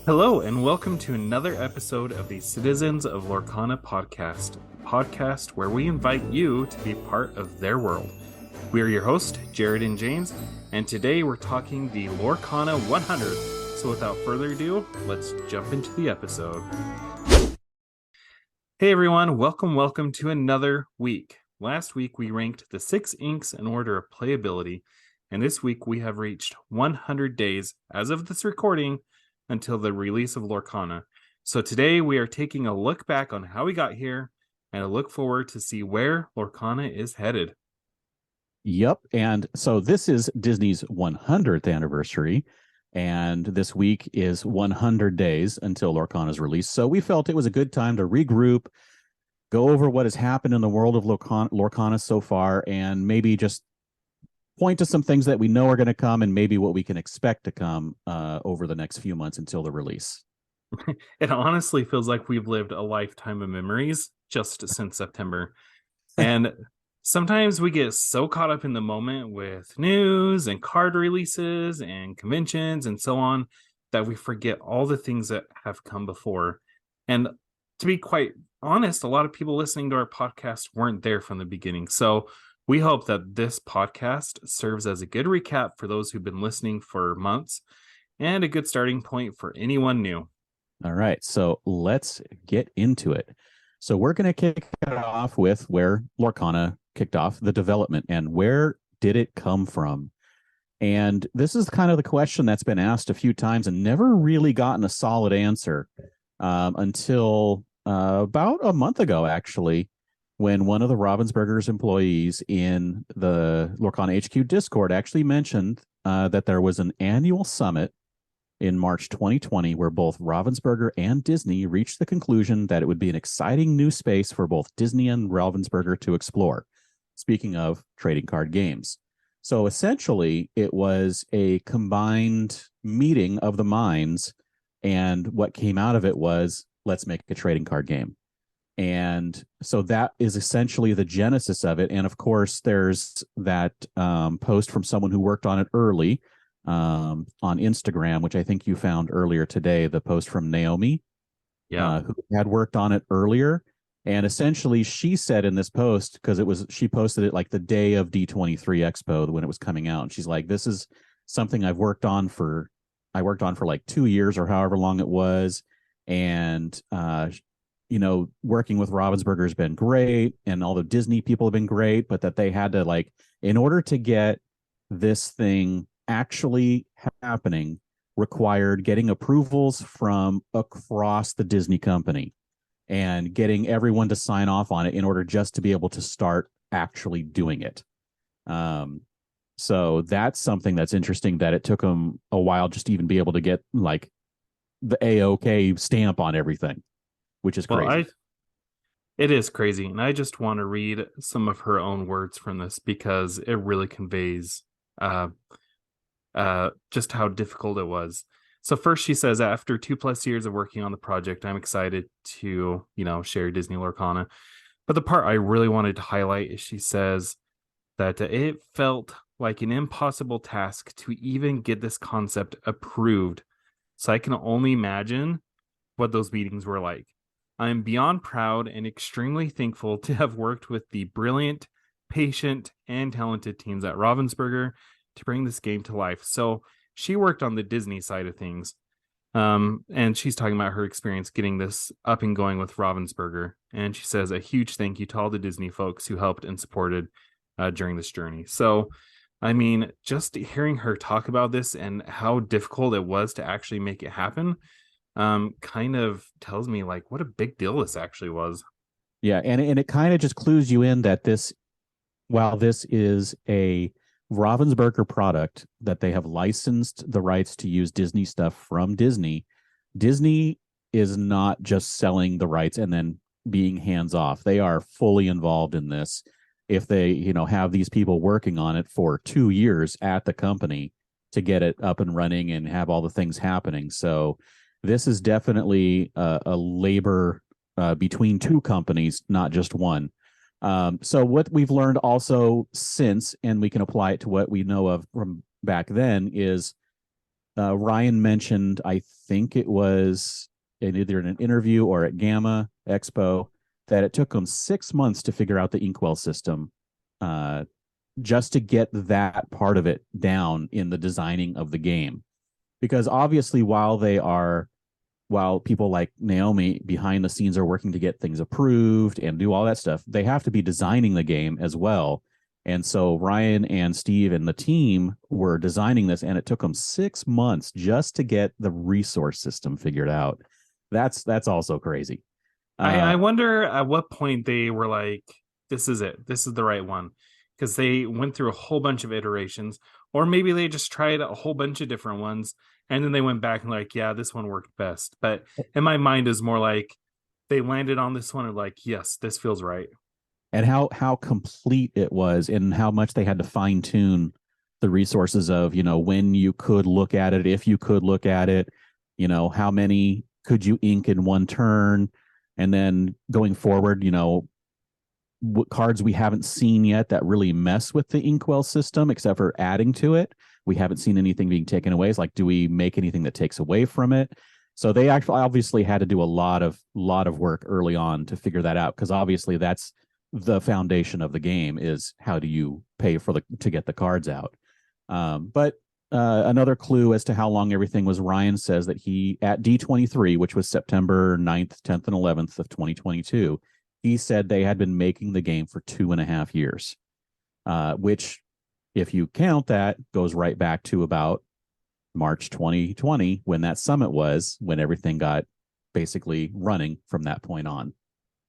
Hello, and welcome to another episode of the Citizens of Lorcana podcast, a podcast where we invite you to be part of their world. We are your hosts, Jared and James, and today we're talking the Lorcana 100. So without further ado, let's jump into the episode. Hey everyone, welcome to another week. Last week we ranked the 6 inks in order of playability, and this week we have reached 100 days as of this recording until the release of Lorcana. So today we are taking a look back on how we got here and a look forward to see where Lorcana is headed. Yep. And so this is Disney's 100th anniversary. And this week is 100 days until Lorcana's release. So we felt it was a good time to regroup, go over what has happened in the world of Lorcana so far, and maybe just point to some things that we know are going to come and maybe what we can expect to come over the next few months until the release. It honestly feels like we've lived a lifetime of memories just since September. And sometimes we get so caught up in the moment with news and card releases and conventions and so on that we forget all the things that have come before. And to be quite honest, a lot of people listening to our podcast weren't there from the beginning. So we hope that this podcast serves as a good recap for those who've been listening for months and a good starting point for anyone new. All right, so let's get into it. So we're going to kick it off with where Lorcana kicked off the development and where did it come from? And this is kind of the question that's been asked a few times and never really gotten a solid answer until about a month ago, actually, when one of the Ravensburger's employees in the Lorcana HQ Discord actually mentioned that there was an annual summit in March 2020 where both Ravensburger and Disney reached the conclusion that it would be an exciting new space for both Disney and Ravensburger to explore. Speaking of trading card games. So essentially, it was a combined meeting of the minds, and what came out of it was, let's make a trading card game. And so that is essentially the genesis of it. And of course, there's that post from someone who worked on it early on Instagram, which I think you found earlier today, the post from Naomi, who had worked on it earlier. And essentially, she said in this post, because she posted it like the day of D23 Expo when it was coming out. And she's like, this is something I worked on for like 2 years or however long it was. And working with Ravensburger has been great, and all the Disney people have been great, but that they had to, in order to get this thing actually happening, required getting approvals from across the Disney company and getting everyone to sign off on it in order just to be able to start actually doing it. So that's something that's interesting, that it took them a while just to even be able to get the AOK stamp on everything, which is crazy. Well, it is crazy. And I just want to read some of her own words from this because it really conveys just how difficult it was. So first she says, after 2+ years of working on the project, I'm excited to, share Disney Lorcana. But the part I really wanted to highlight is she says that it felt like an impossible task to even get this concept approved. So I can only imagine what those meetings were like. I am beyond proud and extremely thankful to have worked with the brilliant, patient, and talented teams at Ravensburger to bring this game to life. So she worked on the Disney side of things. And she's talking about her experience getting this up and going with Ravensburger. And she says a huge thank you to all the Disney folks who helped and supported during this journey. So, I mean, just hearing her talk about this and how difficult it was to actually make it happen kind of tells me what a big deal this actually was. Yeah, and it kind of just clues you in that while this is a Ravensburger product that they have licensed the rights to use Disney stuff from Disney, Disney is not just selling the rights and then being hands off. They are fully involved in this. If they, have these people working on it for 2 years at the company to get it up and running and have all the things happening. So this is definitely a labor between two companies, not just one. So what we've learned also since, and we can apply it to what we know of from back then, is Ryan mentioned, I think it was in either in an interview or at Gamma Expo, that it took them 6 months to figure out the inkwell system, uh, just to get that part of it down in the designing of the game. Because obviously, while people like Naomi behind the scenes are working to get things approved and do all that stuff, they have to be designing the game as well. And so Ryan and Steve and the team were designing this, and it took them 6 months just to get the resource system figured out. That's also crazy. I Uh, wonder at what point they were like, this is it. This is the right one. Because they went through a whole bunch of iterations, or maybe they just tried a whole bunch of different ones and then they went back and like, yeah, this one worked best. But in my mind is more like they landed on this one and like, yes, this feels right. and how complete it was, and how much they had to fine tune the resources of, when you could look at it, if you could look at it, how many could you ink in one turn, and then going forward, what cards we haven't seen yet that really mess with the inkwell system, except for adding to it. We haven't seen anything being taken away. It's like, do we make anything that takes away from it? So they actually obviously had to do a lot of work early on to figure that out, because obviously that's the foundation of the game, is how do you pay to get the cards out. But another clue as to how long everything was, Ryan says that he, at D23, which was September 9th, 10th, and 11th of 2022, he said they had been making the game for 2.5 years, which, if you count that, goes right back to about March 2020, when that summit was, when everything got basically running from that point on.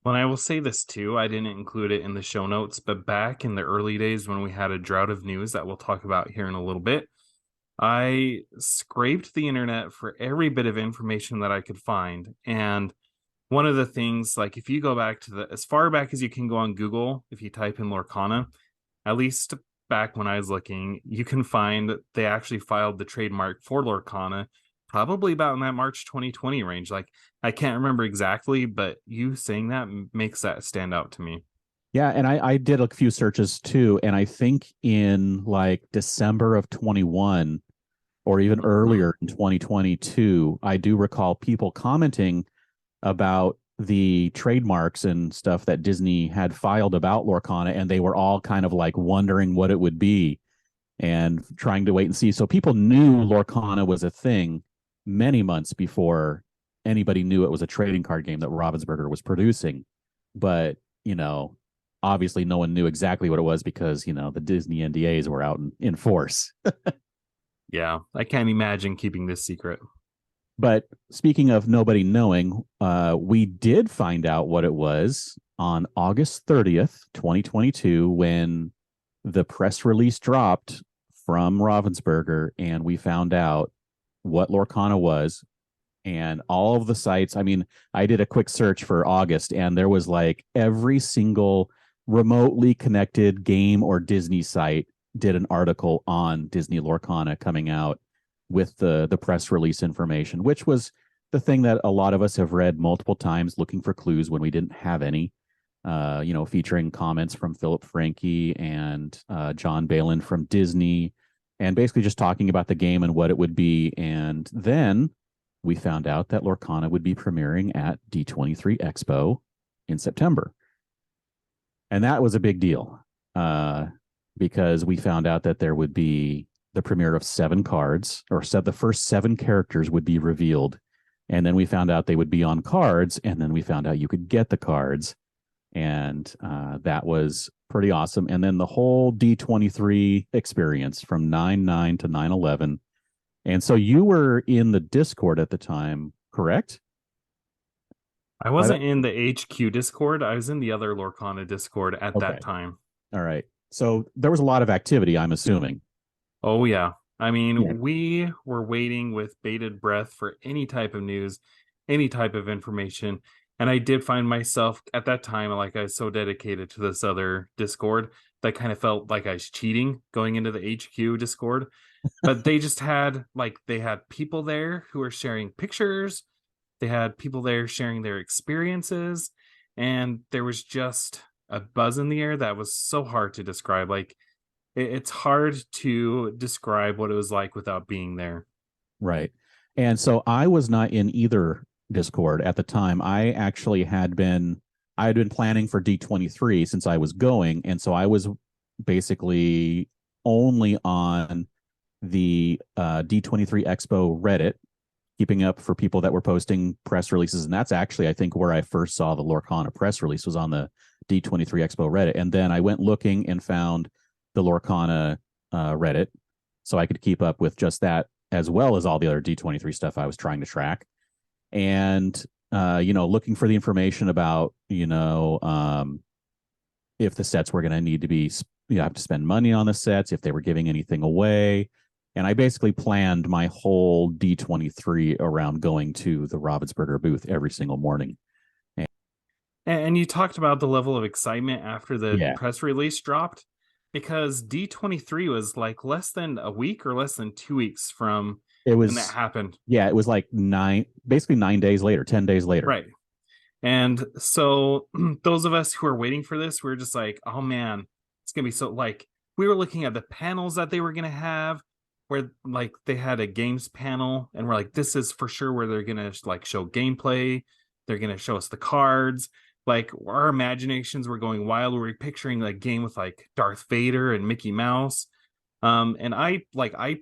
Well, I will say this too. I didn't include it in the show notes, but back in the early days when we had a drought of news that we'll talk about here in a little bit, I scraped the internet for every bit of information that I could find. And one of the things, like if you go back to as far back as you can go on Google, if you type in Lorcana, at least back when I was looking, you can find they actually filed the trademark for Lorcana probably about in that March 2020 range. Like I can't remember exactly, but you saying that makes that stand out to me. Yeah, and I did a few searches too, and I think in like December of 21, or even Mhm. earlier in 2022, I do recall people commenting about the trademarks and stuff that Disney had filed about Lorcana, and they were all kind of like wondering what it would be and trying to wait and see. So people knew Lorcana was a thing many months before anybody knew it was a trading card game that Ravensburger was producing. But, obviously no one knew exactly what it was, because, the Disney NDAs were out in force. Yeah, I can't imagine keeping this secret. But speaking of nobody knowing, we did find out what it was on August 30th, 2022, when the press release dropped from Ravensburger, and we found out what Lorcana was. And all of the sites, I mean, I did a quick search for August, and there was like every single remotely connected game or Disney site did an article on Disney Lorcana coming out with the press release information, which was the thing that a lot of us have read multiple times looking for clues when we didn't have any. Featuring comments from Philip Franke and John Balin from Disney, and basically just talking about the game and what it would be. And then we found out that Lorcana would be premiering at D23 Expo in September. And that was a big deal, because we found out that there would be the premiere of 7 cards, or said the first 7 characters would be revealed. And then we found out they would be on cards, and then we found out you could get the cards. And that was pretty awesome. And then the whole D23 experience from 9/9 to 9/11. And so you were in the Discord at the time, correct? I By that, wasn't in the HQ Discord. I was in the other Lorcana Discord at that okay. time. All right. So there was a lot of activity, I'm assuming. Oh, yeah. I Yeah. mean, we were waiting with bated breath for any type of news, any type of information. And I did find myself at that time, like I was so dedicated to this other Discord that kind of felt like I was cheating going into the HQ Discord. But they just had, like, they had people there who were sharing pictures, they had people there sharing their experiences, and there was just a buzz in the air that was so hard to describe. Like, it's hard to describe what it was like without being there. Right. And so I was not in either Discord at the time. I had been planning for D23 since I was going, and so I was basically only on the D23 Expo Reddit, keeping up for people that were posting press releases. And that's actually, I think, where I first saw the Lorcana press release was on the D23 Expo Reddit. And then I went looking and found the Lorcana Reddit so I could keep up with just that as well as all the other D23 stuff I was trying to track. And, looking for the information about, if the sets were going to need to be, have to spend money on the sets, if they were giving anything away. And I basically planned my whole D23 around going to the Ravensburger booth every single morning. And you talked about the level of excitement after the Yeah, press release dropped, because D23 was like less than a week or less than 2 weeks from it when that was, happened. yeah, it was like basically 9 days later, 10 days later. Right. And so those of us who are waiting for this, we are just like, oh man, it's gonna be so, like, we were looking at the panels that they were gonna have, where like they had a games panel, and we're like, this is for sure where they're gonna like show gameplay. They're gonna show us the cards. Like our imaginations were going wild. We were picturing like game with like Darth Vader and Mickey Mouse. And I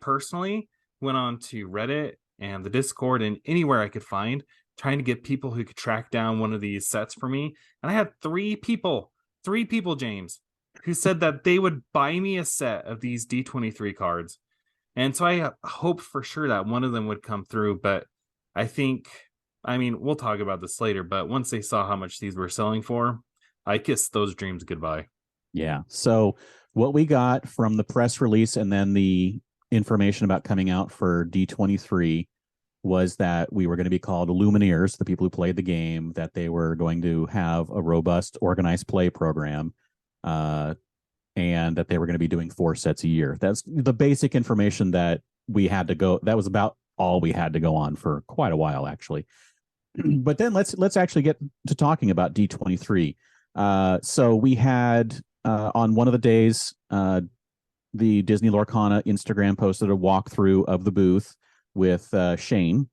personally went on to Reddit and the Discord and anywhere I could find, trying to get people who could track down one of these sets for me. And I had three people, James, who said that they would buy me a set of these D23 cards. And so I hoped for sure that one of them would come through. But I think, I mean, we'll talk about this later, but once they saw how much these were selling for, I kissed those dreams goodbye. Yeah. So what we got from the press release and then the information about coming out for D23 was that we were going to be called Lumineers, the people who played the game, that they were going to have a robust, organized play program, and that they were going to be doing 4 sets a year. That's the basic information that we had to go. That was about all we had to go on for quite a while, actually. But then let's actually get to talking about D23. So we had on one of the days, the Disney Lorcana Instagram posted a walkthrough of the booth with Shane,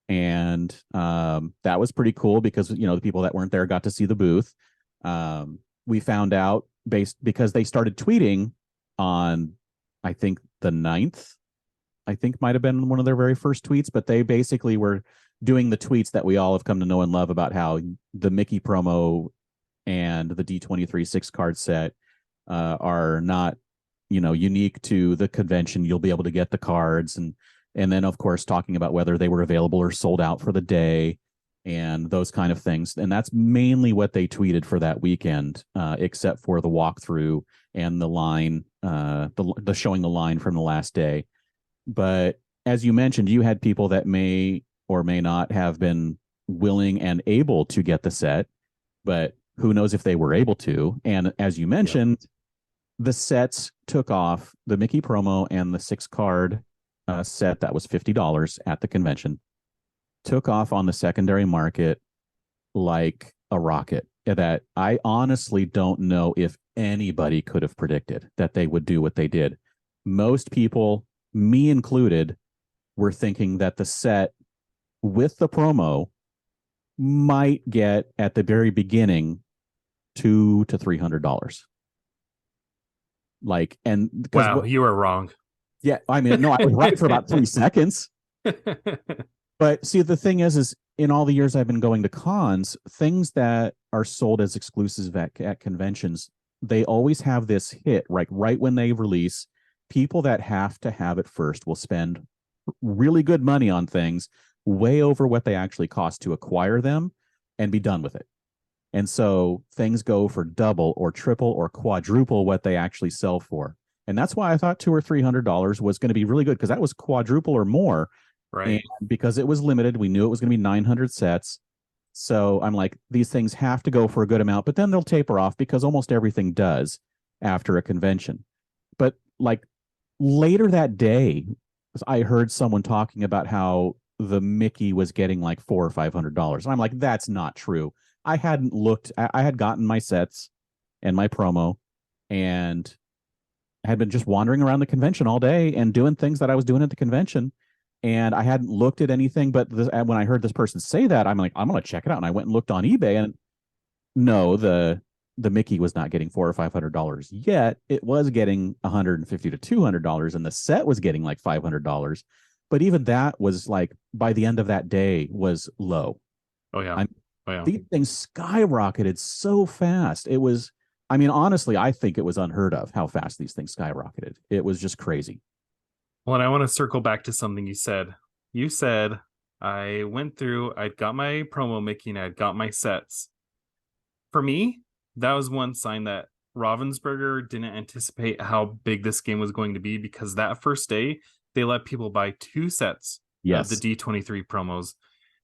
and that was pretty cool because the people that weren't there got to see the booth. We found out because they started tweeting on, I think the 9th, I think might have been one of their very first tweets, but they basically were doing the tweets that we all have come to know and love about how the Mickey promo and the D23 6 card set are not, unique to the convention. You'll be able to get the cards, and then of course talking about whether they were available or sold out for the day and those kind of things. And that's mainly what they tweeted for that weekend, except for the walkthrough and the line, the showing the line from the last day. But as you mentioned, you had people that may or may not have been willing and able to get the set, but who knows if they were able to. And as you mentioned, the sets took off. The Mickey promo and the 6 card set that was $50 at the convention took off on the secondary market like a rocket, that I honestly don't know if anybody could have predicted that they would do what they did. Most people, me included, were thinking that the set with the promo might get at the very beginning $200 to $300. Like, and because Wow, you were wrong. yeah, I mean, no, I was right for about 3 seconds. But see, the thing is in all the years I've been going to cons, things that are sold as exclusives at conventions, they always have this hit right when they release. People that have to have it first will spend really good money on things way over what they actually cost to acquire them and be done with it. And so things go for double or triple or quadruple what they actually sell for. And that's why I thought $200 or $300 was going to be really good, because that was quadruple or more. Right. And because it was limited, we knew it was going to be 900 sets. So I'm like, these things have to go for a good amount, but then they'll taper off because almost everything does after a convention. But like later that day, I heard someone talking about how the Mickey was getting like $400 or $500. And I'm like, that's not true. I hadn't looked. I had gotten my sets and my promo, and I had been just wandering around the convention all day and doing things that I was doing at the convention. And I hadn't looked at anything, but when I heard this person say that, I'm like, I'm gonna check it out. And I went and looked on eBay, and no, the Mickey was not getting $400 or $500 yet. It was getting $150 to $200, and the set was getting like $500. But even that was like by the end of that day was low. Oh yeah. I'm Oh yeah. These things skyrocketed so fast. It was, I mean, honestly, I think it was unheard of how fast these things skyrocketed. It was just crazy. Well, and I want to circle back to something you said. You said I went through, I'd got my promo Mickey and I'd got my sets. For me, that was one sign that Ravensburger didn't anticipate how big this game was going to be, because that first day they let people buy 2 sets of the Yes. D23 promos.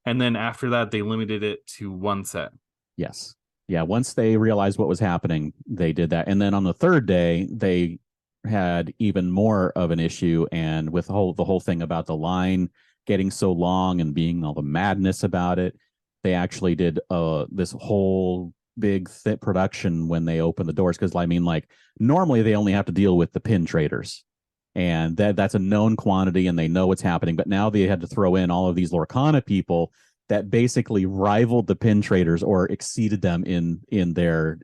And then after that, they limited it to 1 set. Yes. Yeah. Once they realized what was happening, they did that. And then on the third day, they had even more of an issue. And with the whole thing about the line getting so long and being all the madness about it, they actually did this whole big thick production when they opened the doors. Because I mean, like normally they only have to deal with the pin traders, and that's a known quantity and they know what's happening. But now they had to throw in all of these Lorcana people that basically rivaled the pin traders or exceeded them in their,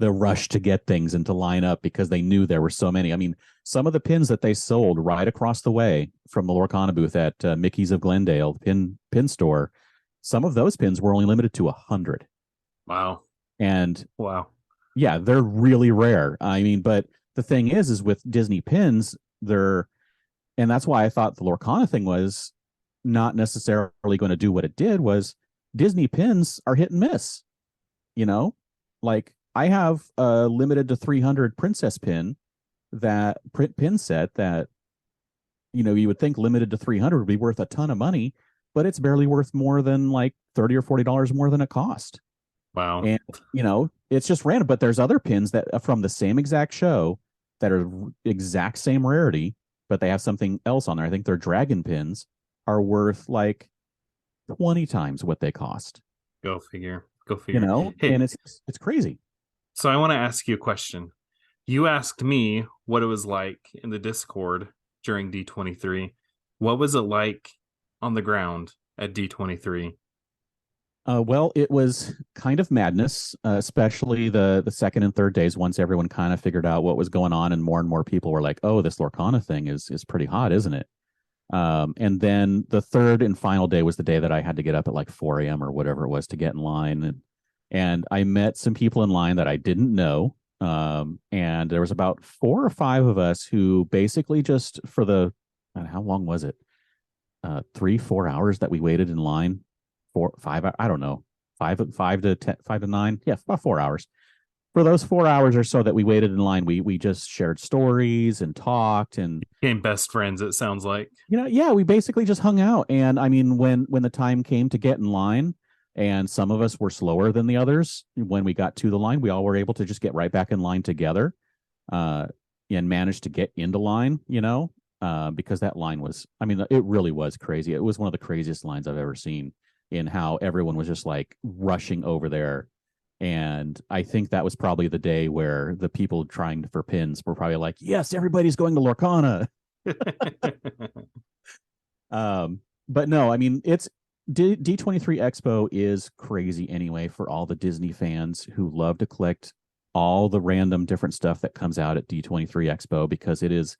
the rush to get things and to line up, because they knew there were so many. I mean, some of the pins that they sold right across the way from the Lorcana booth at Mickey's of Glendale pin store, some of those pins were only limited to 100. Wow. And Wow. yeah, they're really rare. I mean, but the thing is with Disney pins, and that's why I thought the Lorcana thing was not necessarily going to do what it did. Was Disney pins are hit and miss, you know? Like I have a limited to 300 princess pin, that print pin set that, you would think limited to 300 would be worth a ton of money, but it's barely worth more than like $30 or $40 more than it cost. Wow. And it's just random. But there's other pins that from the same exact show that are exact same rarity, but they have something else on there. I think their dragon pins are worth like 20 times what they cost. Go figure. Go figure. And Hey, it's crazy. so I want to ask you a question. You asked me what it was like in the Discord during D23. What was it like on the ground at D23? Well, it was kind of madness, especially the second and third days. Once everyone kind of figured out what was going on, and more people were like, "Oh, this Lorcana thing is pretty hot, isn't it?" And then the third and final day was the day that I had to get up at like 4 a.m. or whatever it was to get in line, and I met some people in line that I didn't know. And there was about 4 or 5 of us who basically just for how long was it? 3, 4 hours that we waited in line. 4, 5, I don't know, 5 to 10, 5 to 9. Yeah, about 4 hours. For those 4 hours or so that we waited in line, we just shared stories and talked, and Became best friends, it sounds like. yeah, we basically just hung out. And I mean, when the time came to get in line, and some of us were slower than the others, when we got to the line, we all were able to just get right back in line together, uh, and managed to get into line. Because that line was, I mean, it really was crazy. It was one of the craziest lines I've ever seen, in how everyone was just like rushing over there. And I think that was probably the day where the people trying for pins were probably like, yes, everybody's going to Lorcana. But no, I mean, it's D23 Expo is crazy anyway for all the Disney fans who love to collect all the random different stuff that comes out at D23 Expo, because it is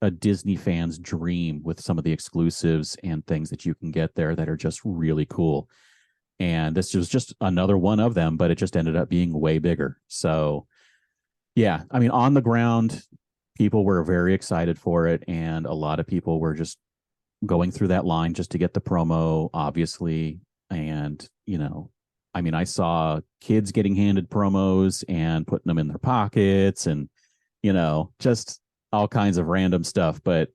a Disney fan's dream with some of the exclusives and things that you can get there that are just really cool. And this was just another one of them, but it just ended up being way bigger. So yeah, I mean, on the ground, people were very excited for it. And a lot of people were just going through that line just to get the promo, obviously. And, I mean, I saw kids getting handed promos and putting them in their pockets, and, just all kinds of random stuff. But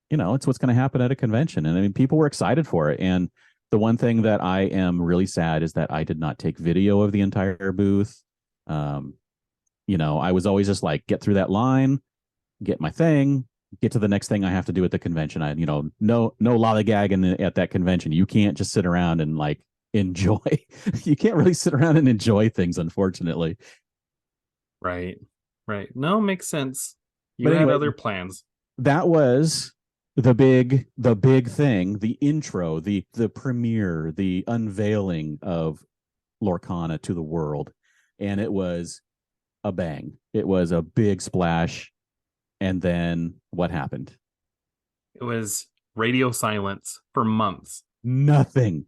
it's what's going to happen at a convention. And I mean, people were excited for it. And the one thing that I am really sad is that I did not take video of the entire booth. I was always just like, get through that line, get my thing, get to the next thing I have to do at the convention. No lollygagging at that convention. You can't just sit around and like enjoy. You can't really sit around and enjoy things, unfortunately. Right. No, makes sense. You But had anyway, other plans. that was the big thing, the intro, the premiere, the unveiling of Lorcana to the world, and it was a bang. It was a big splash. And then what happened? It was radio silence for months. Nothing.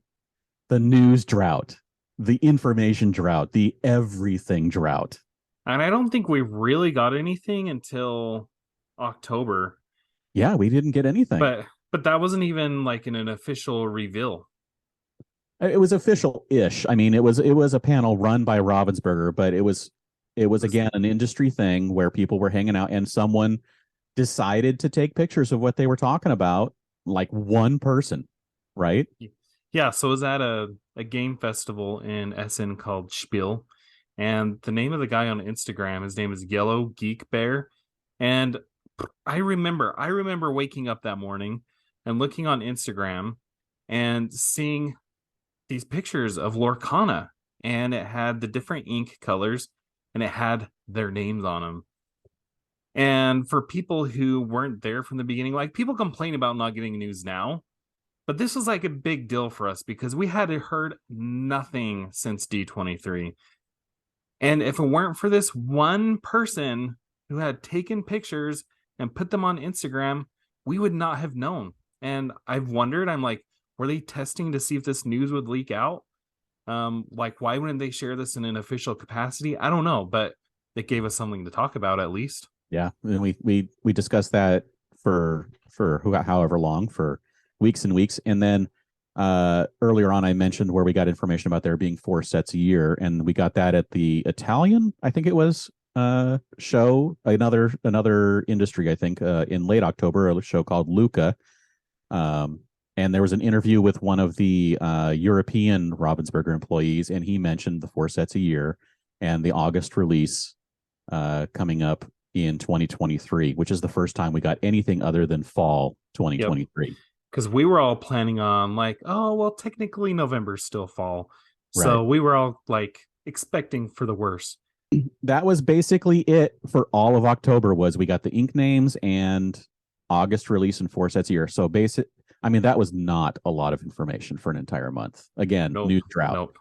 The news drought, the information drought, the everything drought. And I don't think we really got anything until October. Yeah, we didn't get anything. But that wasn't even like an official reveal. It was official-ish. I mean, it was a panel run by Ravensburger, but it was It was, again an industry thing where people were hanging out and someone decided to take pictures of what they were talking about, like one person, right? yeah, so it was at a game festival in Essen called Spiel. And the name of the guy on Instagram, his name is Yellow Geek Bear. And I remember waking up that morning and looking on Instagram and seeing these pictures of Lorcana, and it had the different ink colors and it had their names on them. And for people who weren't there from the beginning, like people complain about not getting news now, but this was like a big deal for us because we had heard nothing since D23. And if it weren't for this one person who had taken pictures and put them on Instagram, we would not have known. And I've wondered, I'm like, were they testing to see if this news would leak out? Like, why wouldn't they share this in an official capacity? I don't know, but it gave us something to talk about at least. Yeah, and we discussed that for however long, for weeks and weeks, and then earlier on I mentioned where we got information about there being 4 sets a year, and we got that at the Italian, I think it was, show, another industry, I think, in late October, a show called Luca. And there was an interview with one of the European Ravensburger employees, and he mentioned the 4 sets a year and the August release coming up in 2023, which is the first time we got anything other than fall Yep. 2023. Because we were all planning on like, oh, well, technically November's still fall. Right. So we were all like expecting for the worst. That was basically it for all of October. Was we got the ink names and August release in 4 sets a year. So I mean, that was not a lot of information for an entire month. Again, Nope. news drought. Nope.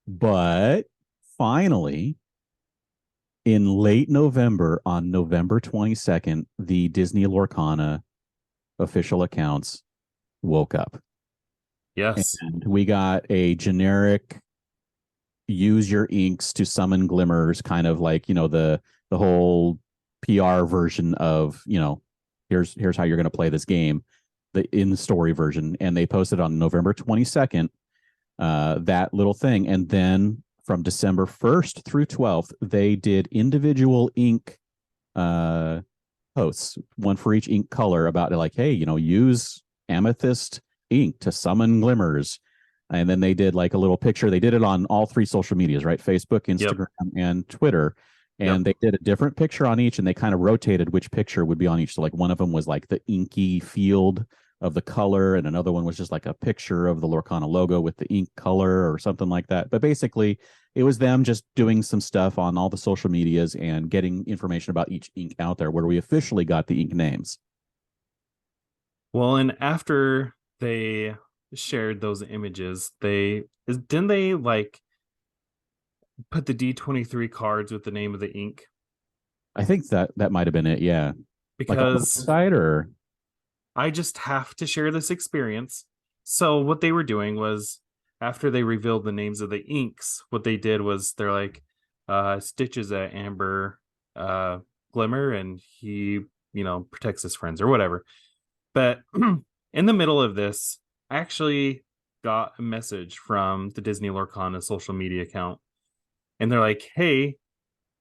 But finally, in late November, on November 22nd, the Disney Lorcana official accounts woke up. Yes. And we got a generic use your inks to summon glimmers, kind of like, the whole PR version of, here's how you're going to play this game, the in story version. And they posted on November 22nd that little thing. And then from December 1st through 12th, they did individual ink posts, one for each ink color, about like, hey, use amethyst ink to summon glimmers. And then they did like a little picture. They did it on all 3 social medias, right? Facebook, Instagram, and Twitter. And they did a different picture on each, and they kind of rotated which picture would be on each. So like one of them was like the inky field of the color, and another one was just like a picture of the Lorcana logo with the ink color or something like that. But basically, it was them just doing some stuff on all the social medias and getting information about each ink out there, where we officially got the ink names. Well, and after they shared those images, didn't they like put the D23 cards with the name of the ink? I think that might have been it. Yeah. Like on the Because website, or I just have to share this experience. So what they were doing was, after they revealed the names of the inks, what they did was they're like, Stitch is a amber glimmer, and he, protects his friends or whatever. But in the middle of this, I actually got a message from the Disney Lorcana social media account. And they're like, hey,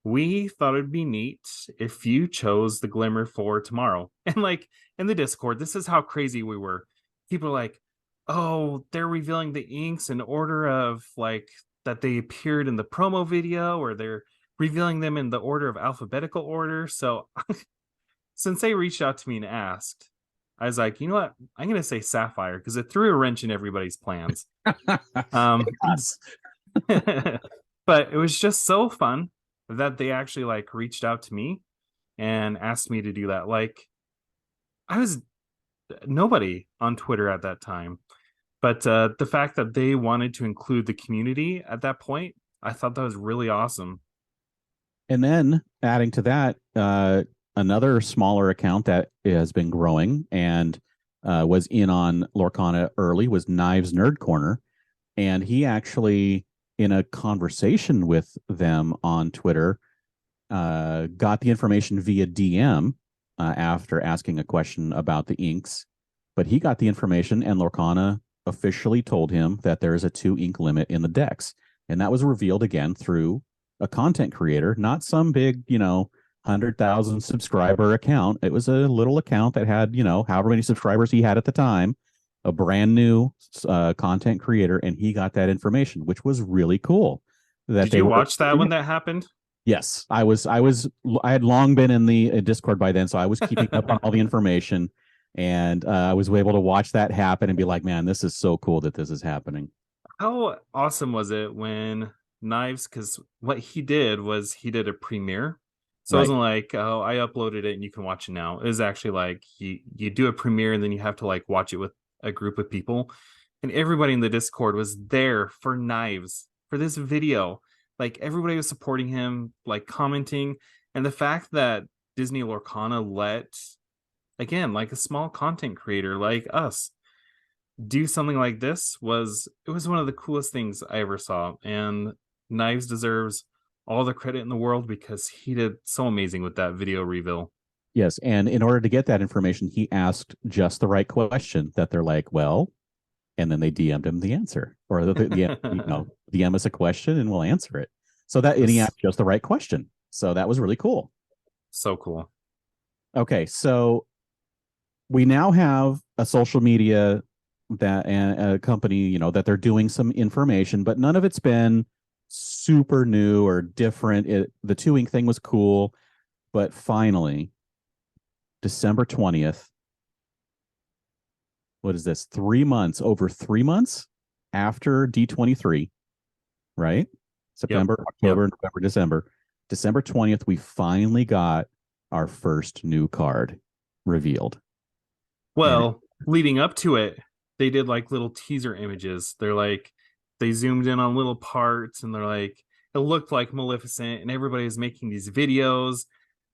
we thought it'd be neat if you chose the glimmer for tomorrow. And like in the Discord, this is how crazy we were. People are like, oh, they're revealing the inks in order of like that they appeared in the promo video, or they're revealing them in the order of alphabetical order. So since they reached out to me and asked, I was like, you know what? I'm going to say Sapphire because it threw a wrench in everybody's plans. us. But it was just so fun that they actually like reached out to me and asked me to do that. Like, I was nobody on Twitter at that time. But the fact that they wanted to include the community at that point, I thought that was really awesome. And then adding to that, another smaller account that has been growing and was in on Lorcana early was Knives Nerd Corner. And he actually, in a conversation with them on Twitter, got the information via DM after asking a question about the inks. But he got the information, and Lorcana officially told him that there is a 2 ink limit in the decks. And that was revealed again through a content creator, not some big, 100,000 subscriber account. It was a little account that had, however many subscribers he had at the time, a brand new content creator, and he got that information, which was really cool. That Did they you were, watch that when that happened? yes, I had long been in the Discord by then, so I was keeping up on all the information, and I was able to watch that happen and be like, man, this is so cool that this is happening. How awesome was it when Knives, because what he did was he did a premiere. So it Right. wasn't like, oh, I uploaded it and you can watch it now. It was actually like you do a premiere and then you have to like watch it with a group of people. And everybody in the Discord was there for Knives for this video. Like everybody was supporting him, like commenting. And the fact that Disney Lorcana let, again, like a small content creator like us do something like this was, it was one of the coolest things I ever saw. And Knives deserves all the credit in the world because he did so amazing with that video reveal. Yes, and in order to get that information, he asked just the right question. That they're like, well, and then they DM'd him the answer, or DM us a question and we'll answer it. So that, and he It's asked just the right question. So that was really cool. so cool. Okay, so we now have a social media that and a company, that they're doing some information, but none of it's been super new or different. The 2 ink thing was cool, but finally, December 20th, what is this? 3 months, over 3 months after D23, right? Yep. September, Yep. October, November, December. December 20th, we finally got our first new card revealed. And Well, leading up to it, they did like little teaser images. They're like, they zoomed in on little parts and they're like, it looked like Maleficent, and everybody was making these videos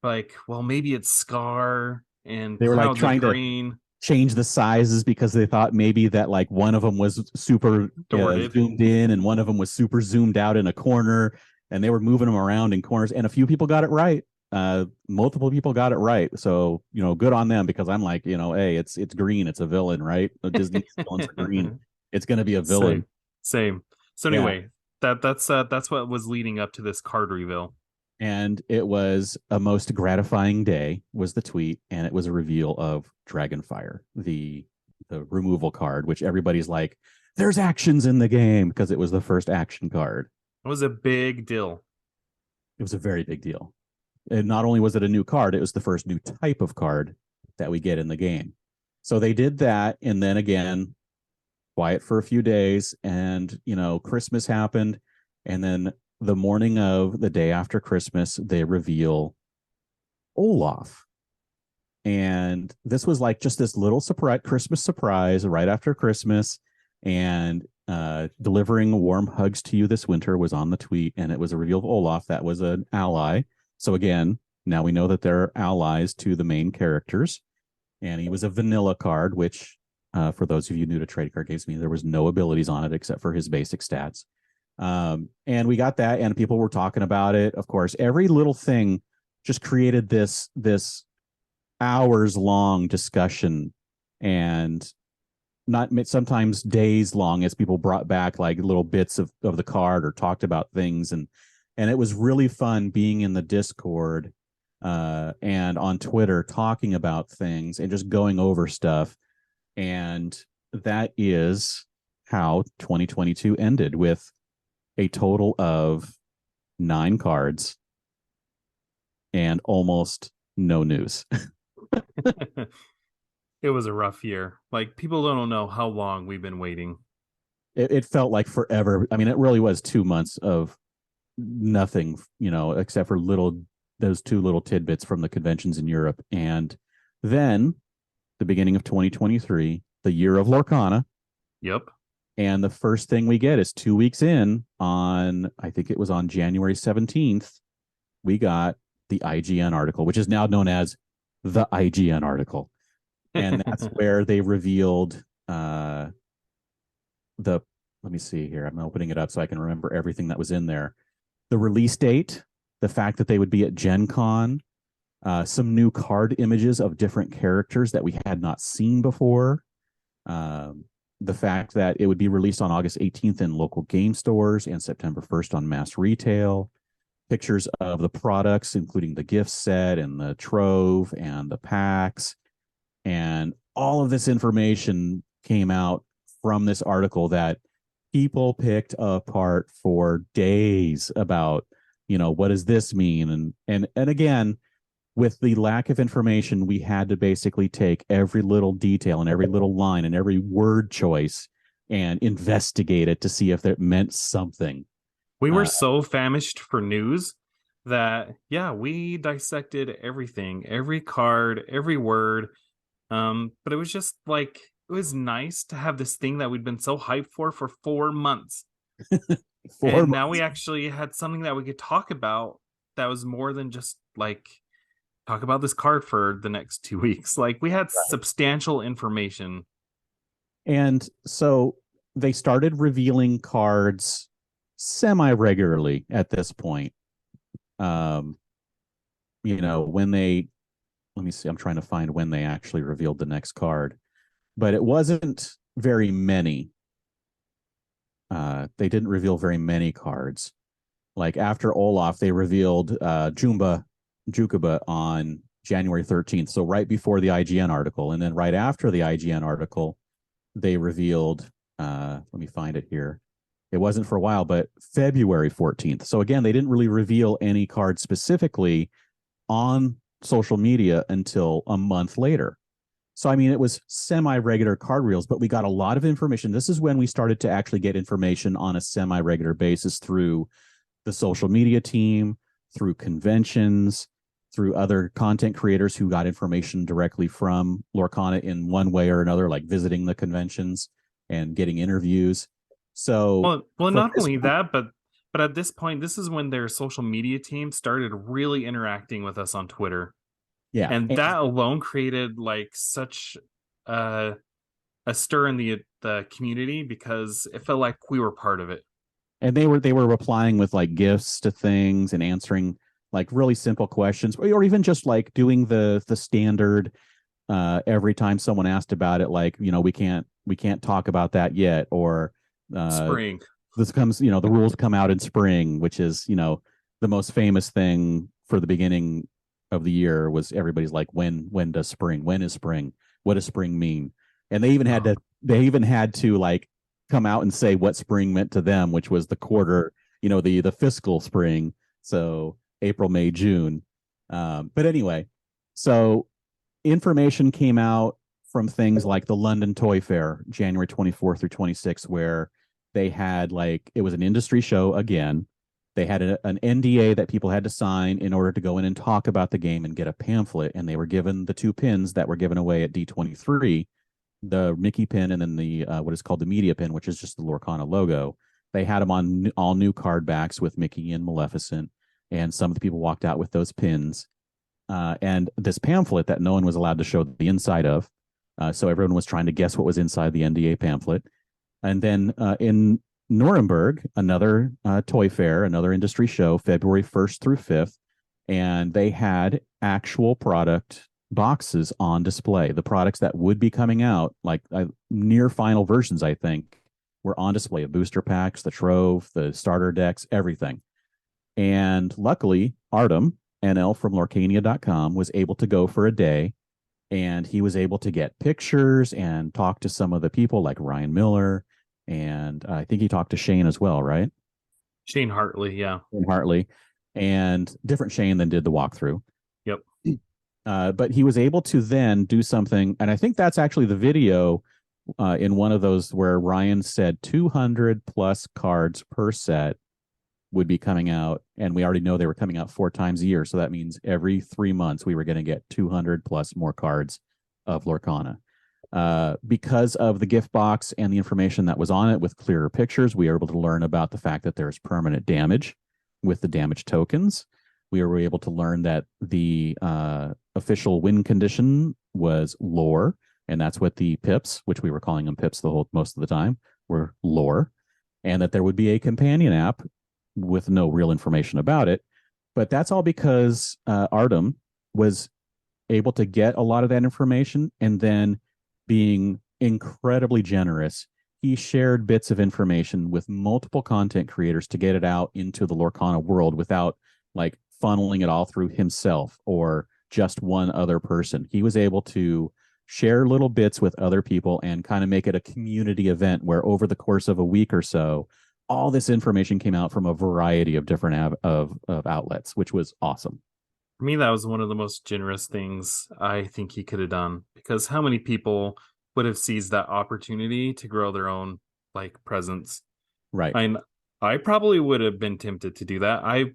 like, well, maybe it's Scar and they were like Clouds of trying to Green. change the sizes because they thought maybe that like one of them was super Distorted. zoomed in and one of them was super zoomed out in a corner, and they were moving them around in corners, and a few people got it right. Multiple people got it right, so good on them, because I'm like, hey, it's green, it's a villain, right? Disney's villains are green, it's going to be a villain. Same. Same. So Yeah. anyway, that's what was leading up to this card reveal. And it was a most gratifying day, was the tweet, and it was a reveal of Dragonfire, the removal card, which everybody's like, there's actions in the game, because it was the first action card. It was a big deal. It was a very big deal. And not only was it a new card, it was the first new type of card that we get in the game. So they did that, and then again, quiet for a few days, and Christmas happened, and then the morning of the day after Christmas, they reveal Olaf. And this was like just this little surprise, Christmas surprise right after Christmas. And delivering warm hugs to you this winter was on the tweet, and it was a reveal of Olaf that was an ally. So again, now we know that they're allies to the main characters. And he was a vanilla card, which for those of you new to trading card games, there was no abilities on it except for his basic stats. And we got that, and people were talking about it. Of course, every little thing just created this hours long discussion, and not sometimes days long, as people brought back like little bits of the card or talked about things, and it was really fun being in the Discord and on Twitter talking about things and just going over stuff. And that is how 2022 ended, with a total of 9 cards and almost no news. It was a rough year. Like people don't know how long we've been waiting. It felt like forever. I mean, it really was 2 months of nothing, except for those 2 little tidbits from the conventions in Europe. And then the beginning of 2023, the year of Lorcana. Yep. And the first thing we get is 2 weeks in on, I think it was on January 17th, we got the IGN article, which is now known as the IGN article. And that's where they revealed the, let me see here. I'm opening it up so I can remember everything that was in there. The release date, the fact that they would be at Gen Con, some new card images of different characters that we had not seen before. The fact that it would be released on August 18th in local game stores and September 1st on mass retail. Pictures of the products, including the gift set and the trove and the packs. And all of this information came out from this article that people picked apart for days about, what does this mean? And again, with the lack of information, we had to basically take every little detail and every little line and every word choice and investigate it to see if it meant something. We were so famished for news that, yeah, we dissected everything, every card, every word. But it was just like, it was nice to have this thing that we'd been so hyped for 4 months. Four And now months. we actually had something that we could talk about that was more than just like talk about this card for the next 2 weeks. Like we had Right. substantial information. And so they started revealing cards semi regularly at this point. Um, when they, let me see, I'm trying to find when they actually revealed the next card, but it wasn't very many. They didn't reveal very many cards. Like after Olaf, they revealed Jukuba on January 13th. So right before the IGN article. And then right after the IGN article, they revealed, let me find it here. It wasn't for a while, but February 14th. So again, they didn't really reveal any cards specifically on social media until a month later. So, I mean, it was semi regular card reels, but we got a lot of information. This is when we started to actually get information on a semi regular basis through the social media team, through conventions, through other content creators who got information directly from Lorcana in one way or another, like visiting the conventions and getting interviews. So, Well, from not this only point, that, but at this point, this is when their social media team started really interacting with us on Twitter. yeah, And that alone created like such a stir in the community because it felt like we were part of it. and they were replying with like gifts to things and answering like really simple questions, or even just like doing the standard every time someone asked about it, like, we can't talk about that yet, or uh Spring. this comes, the rules come out in spring, which is, the most famous thing for the beginning of the year was everybody's like, when does spring, when is spring, what does spring mean? And they even had to like come out and say what spring meant to them, which was the quarter, the fiscal spring. So April, May, June. But anyway, so information came out from things like the London Toy Fair, January 24th through 26th, where they had like, it was an industry show again. They had an NDA that people had to sign in order to go in and talk about the game and get a pamphlet. And they were given the two pins that were given away at D23, the Mickey pin and then the what is called the media pin, which is just the Lorcana logo. They had them on all new card backs with Mickey and Maleficent. And some of the people walked out with those pins. And this pamphlet that no one was allowed to show the inside of. So everyone was trying to guess what was inside the NDA pamphlet. And then in Nuremberg, another toy fair, another industry show, February 1st through 5th, and they had actual product boxes on display. The products that would be coming out, like near final versions, I think, were on display. The booster packs, the trove, the starter decks, everything. And luckily, Artem, NL from Lorcania.com, was able to go for a day, and he was able to get pictures and talk to some of the people like Ryan Miller. And I think he talked to Shane as well, right? Shane Hartley, yeah. Shane Hartley, and different Shane than did the walkthrough. Yep. But he was able to then do something, and I think that's actually the video in one of those where Ryan said 200 plus cards per set would be coming out, and we already know they were coming out 4 times a year. So that means every 3 months we were going to get 200 plus more cards of Lorcana. Because of the gift box and the information that was on it with clearer pictures, we were able to learn about the fact that there's permanent damage with the damage tokens. We were able to learn that the official win condition was lore, and that's what the pips, which we were calling them pips most of the time, were lore, and that there would be a companion app with no real information about it. But that's all because Artem was able to get a lot of that information, and then being incredibly generous, he shared bits of information with multiple content creators to get it out into the Lorcana world without like funneling it all through himself or just one other person. He was able to share little bits with other people and kind of make it a community event where over the course of a week or so, all this information came out from a variety of different of outlets, which was awesome. For me, that was one of the most generous things I think he could have done, because how many people would have seized that opportunity to grow their own like presence? Right. I probably would have been tempted to do that. I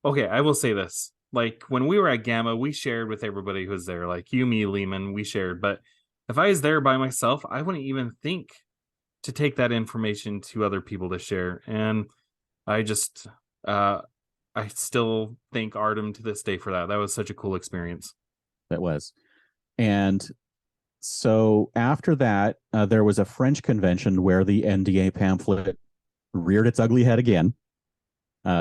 will say this. Like when we were at Gamma, we shared with everybody who was there, like you, me, Lehman, we shared. But if I was there by myself, I wouldn't even think to take that information to other people to share. And I just I still thank Artem to this day for that. That was such a cool experience. That was. And so after that, there was a French convention where the NDA pamphlet reared its ugly head again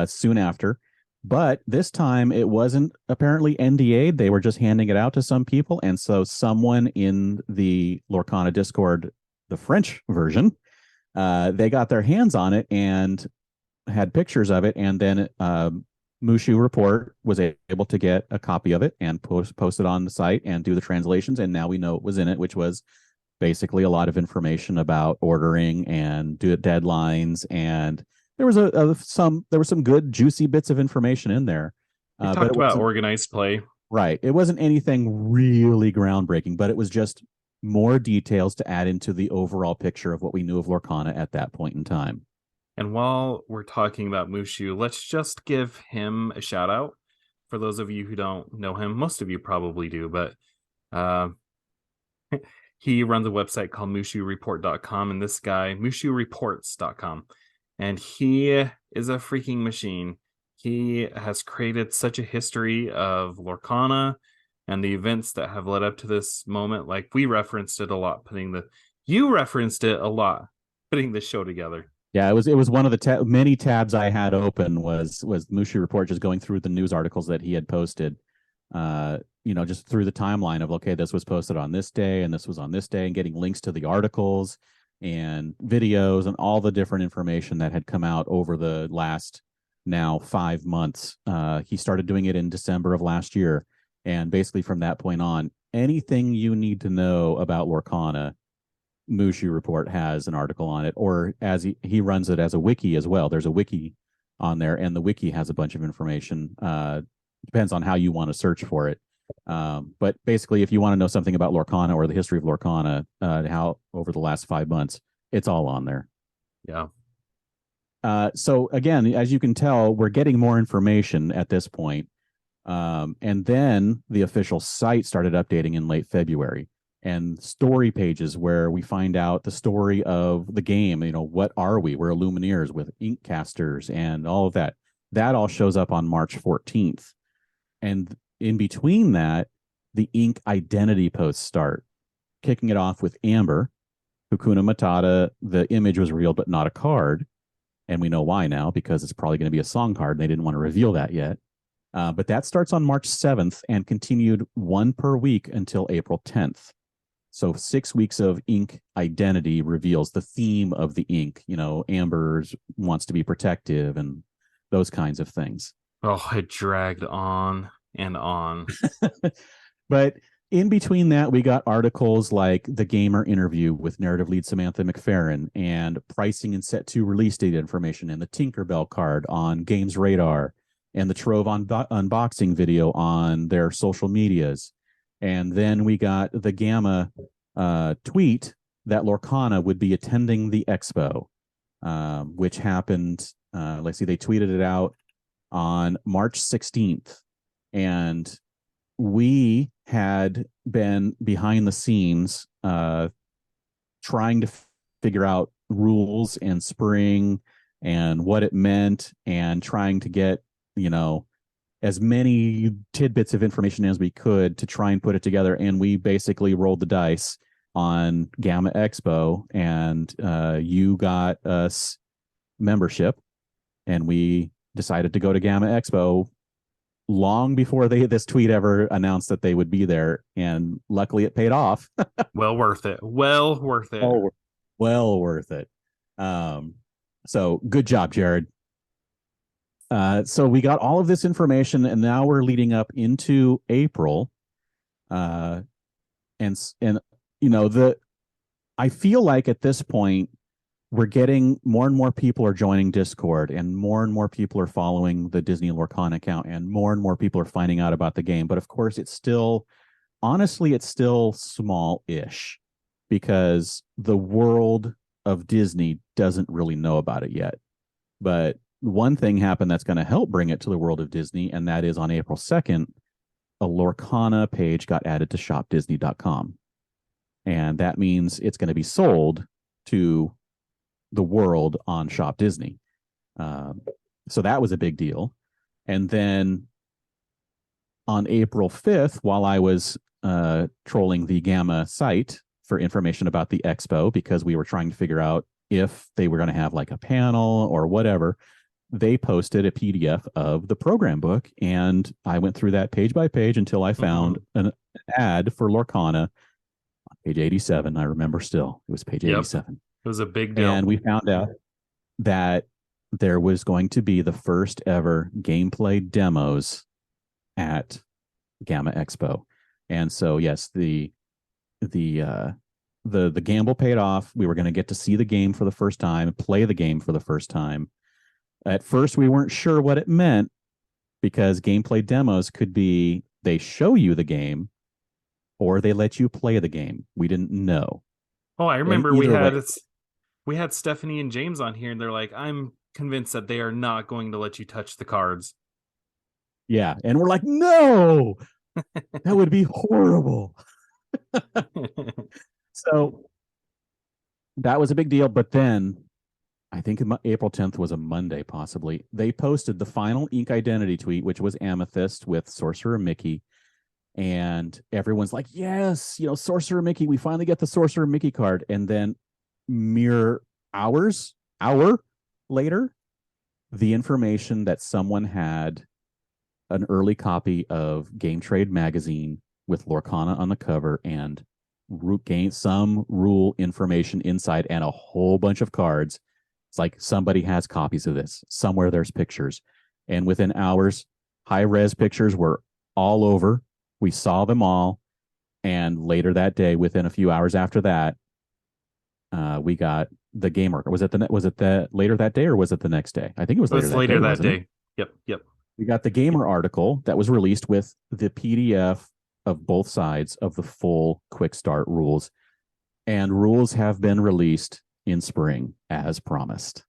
soon after. But this time it wasn't apparently NDA. They were just handing it out to some people. And so someone in the Lorcana Discord, the French version, they got their hands on it and had pictures of it. And then Mushu Report was able to get a copy of it and post it on the site and do the translations. And now we know what was in it, which was basically a lot of information about ordering and deadlines, and there was some good juicy bits of information in there. We talked about organized play. Right. It wasn't anything really groundbreaking, but it was just more details to add into the overall picture of what we knew of Lorcana at that point in time. And while we're talking about Mushu, let's just give him a shout out. For those of you who don't know him, most of you probably do, but he runs a website called mushureport.com, and this guy, mushureports.com, and he is a freaking machine. He has created such a history of Lorcana and the events that have led up to this moment. Like we referenced it a lot, you referenced it a lot, putting this show together. Yeah, it was one of the many tabs I had open was Mushu Report, just going through the news articles that he had posted. Just through the timeline of, okay, this was posted on this day and this was on this day, and getting links to the articles and videos and all the different information that had come out over the last now 5 months. He started doing it in December of last year. And basically from that point on, anything you need to know about Lorcana, Mushu Report has an article on it, or as he runs it as a wiki as well. There's a wiki on there, and the wiki has a bunch of information. Depends on how you want to search for it. But basically, if you want to know something about Lorcana or the history of Lorcana, how over the last 5 months, it's all on there. Yeah. So again, as you can tell, we're getting more information at this point. And then the official site started updating in late February, and story pages where we find out the story of the game. What are we? We're Illumineers with ink casters and all of that. That all shows up on March 14th. And in between that, the ink identity posts start, kicking it off with Amber, Hakuna Matata. The image was real, but not a card. And we know why now, because it's probably going to be a song card. And they didn't want to reveal that yet. But that starts on March 7th and continued one per week until April 10th. So 6 weeks of ink identity reveals the theme of the ink. Amber's wants to be protective and those kinds of things. Oh, it dragged on and on. But in between that, we got articles like the Gamer interview with narrative lead Samantha McFerrin, and pricing and set 2 release date information, and the Tinkerbell card on Games Radar, and the Trove unboxing video on their social medias. And then we got the Gamma tweet that Lorcana would be attending the expo, which happened. Let's see, they tweeted it out on March 16th. And we had been behind the scenes trying to figure out rules and spring and what it meant and trying to get, as many tidbits of information as we could to try and put it together. And we basically rolled the dice on Gamma Expo, and you got us membership, and we decided to go to Gamma Expo long before this tweet ever announced that they would be there, and luckily it paid off. Well worth it. Well worth it. Oh, well worth it. So good job, Jared. So we got all of this information, and now we're leading up into April. And I feel like at this point we're getting more and more people are joining Discord, and more people are following the Disney Lorcana account, and more people are finding out about the game. But of course, it's still small-ish, because the world of Disney doesn't really know about it yet. But one thing happened that's going to help bring it to the world of Disney, and that is on April 2nd, a Lorcana page got added to shopdisney.com. And that means it's going to be sold to the world on Shop Disney. So that was a big deal. And then on April 5th, while I was trolling the Gamma site for information about the expo, because we were trying to figure out if they were going to have like a panel or whatever, they posted a PDF of the program book, and I went through that page by page until I found an ad for Lorcana on page 87. I remember still, it was page 87. It was a big deal. And we found out that there was going to be the first ever gameplay demos at Gamma Expo. And so, yes, the gamble paid off. We were going to get to see the game for the first time, play the game for the first time. At first, we weren't sure what it meant, because gameplay demos could be they show you the game or they let you play the game. We didn't know. Oh, I remember we had Stephanie and James on here, and they're like, I'm convinced that they are not going to let you touch the cards. Yeah. And we're like, no, that would be horrible. So that was a big deal. But then I think April 10th was a Monday, possibly. They posted the final ink identity tweet, which was Amethyst with Sorcerer Mickey. And everyone's like, yes, Sorcerer Mickey, we finally get the Sorcerer Mickey card. And then mere hour later, the information that someone had an early copy of Game Trade magazine with Lorcana on the cover and some rule information inside and a whole bunch of cards. It's like somebody has copies of this. Somewhere there's pictures. And within hours, high-res pictures were all over. We saw them all. And later that day, within a few hours after that, we got the gamer. Was it later that day, or was it the next day? I think it was later that day. Yep. We got the gamer article that was released with the PDF of both sides of the full quick start rules. And rules have been released in spring as promised.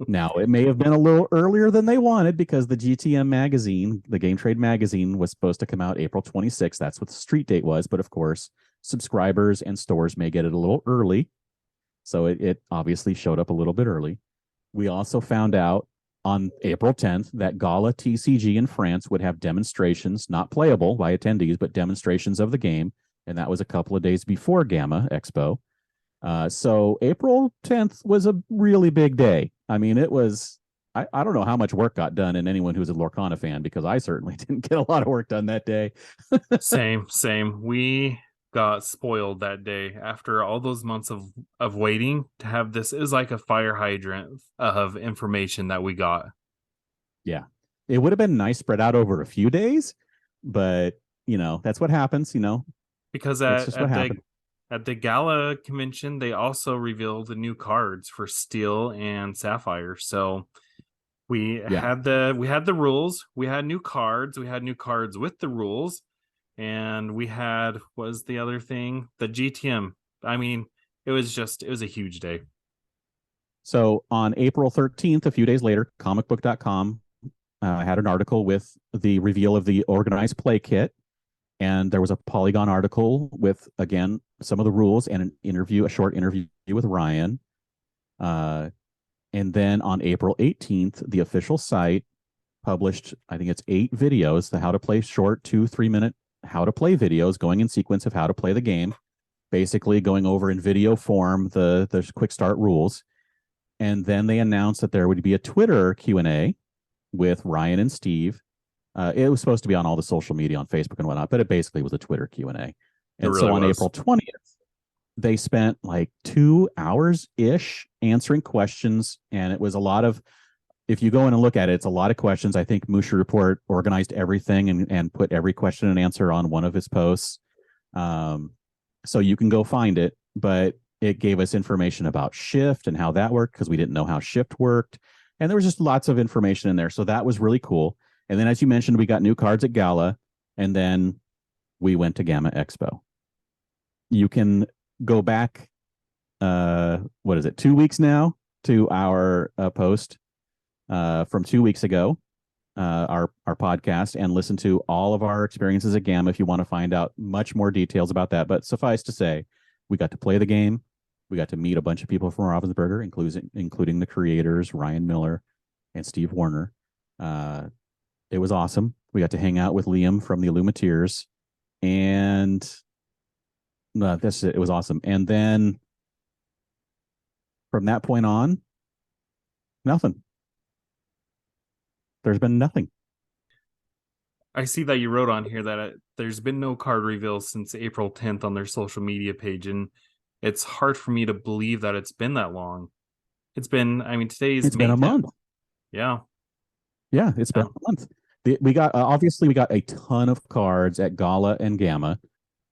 Now, it may have been a little earlier than they wanted, because the GTM magazine, the Game Trade magazine, was supposed to come out April 26th. That's what the street date was. But of course, subscribers and stores may get it a little early. So it obviously showed up a little bit early. We also found out on April 10th that Gala TCG in France would have demonstrations, not playable by attendees, but demonstrations of the game. And that was a couple of days before Gamma Expo. So April 10th was a really big day. I mean, it was, I don't know how much work got done in anyone who's a Lorcana fan, because I certainly didn't get a lot of work done that day. Same. We got spoiled that day after all those months of waiting to have this. It was like a fire hydrant of information that we got. Yeah. It would have been nice spread out over a few days, but that's what happens, Because at the Gala convention, they also revealed the new cards for Steel and Sapphire. So we had the rules, we had new cards with the rules, and we had, what was the other thing? The GTM. I mean, it was a huge day. So on April 13th, a few days later, comicbook.com had an article with the reveal of the organized play kit. And there was a Polygon article with, again, some of the rules and a short interview with Ryan. And then on April 18th, the official site published, I think it's 8 videos, the how to play short 2-3 minute how to play videos going in sequence of how to play the game, basically going over in video form the quick start rules. And then they announced that there would be a Twitter Q&A with Ryan and Steve. It was supposed to be on all the social media on Facebook and whatnot, but it basically was a Twitter Q&A. And really so on was. April 20th, they spent like 2 hours ish answering questions. And it was a lot of, if you go in and look at it, it's a lot of questions. I think Musha Report organized everything and put every question and answer on one of his posts. So you can go find it, but it gave us information about Shift and how that worked because we didn't know how Shift worked. And there was just lots of information in there. So that was really cool. And then, as you mentioned, we got new cards at Gala, and then we went to Gamma Expo. You can go back, 2 weeks now to our post from 2 weeks ago, our podcast, and listen to all of our experiences at Gamma if you want to find out much more details about that. But suffice to say, we got to play the game. We got to meet a bunch of people from Ravensburger, including the creators, Ryan Miller and Steve Warner. It was awesome. We got to hang out with Liam from the Illumateers, and that's it. It was awesome. And then from that point on, nothing. There's been nothing. I see that you wrote on here that there's been no card reveals since April 10th on their social media page, and it's hard for me to believe that it's been that long. It's been, I mean, today's It's been a month. Yeah. Yeah, it's been a month. We got obviously we got a ton of cards at Gala and Gamma.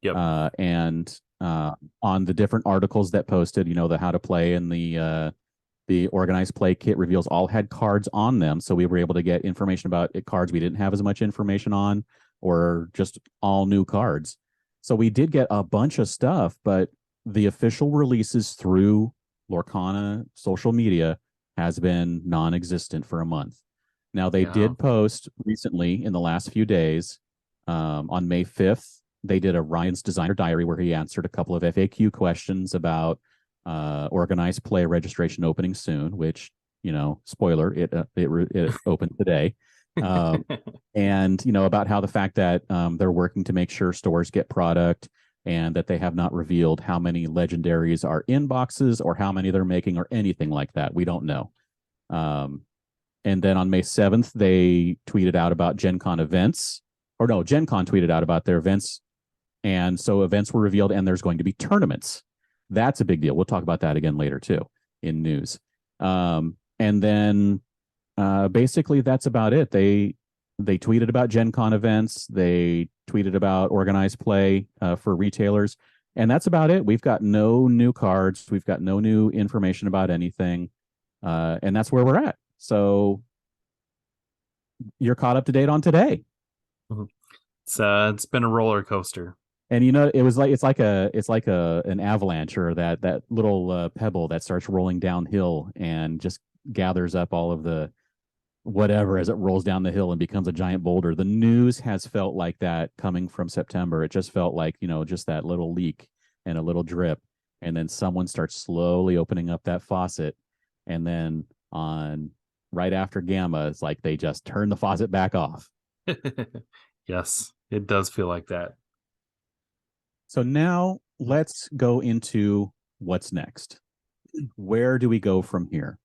Yep. And on the different articles that posted, the how to play and the organized play kit reveals all had cards on them, so we were able to get information about cards we didn't have as much information on, or just all new cards. So we did get a bunch of stuff, but the official releases through Lorcana social media has been non-existent for a month. Now, they did post recently in the last few days, on May 5th, they did a Ryan's Designer Diary where he answered a couple of FAQ questions about organized play registration opening soon, which, spoiler, it opened today. And, about how the fact that they're working to make sure stores get product, and that they have not revealed how many legendaries are in boxes or how many they're making or anything like that. We don't know. And then on May 7th, they tweeted out about Gen Con events. Or no, Gen Con tweeted out about their events. And so events were revealed, and there's going to be tournaments. That's a big deal. We'll talk about that again later, too, in news. And then basically that's about it. They tweeted about Gen Con events. They tweeted about organized play for retailers. And that's about it. We've got no new cards. We've got no new information about anything. And that's where we're at. So you're caught up to date on today. It's been a roller coaster. And it's like an avalanche, or that little pebble that starts rolling downhill and just gathers up all of the whatever as it rolls down the hill and becomes a giant boulder. The news has felt like that coming from September. It just felt like, just that little leak and a little drip, and then someone starts slowly opening up that faucet, and then right after Gamma, it's like they just turn the faucet back off. Yes, it does feel like that. So now let's go into what's next. Where do we go from here?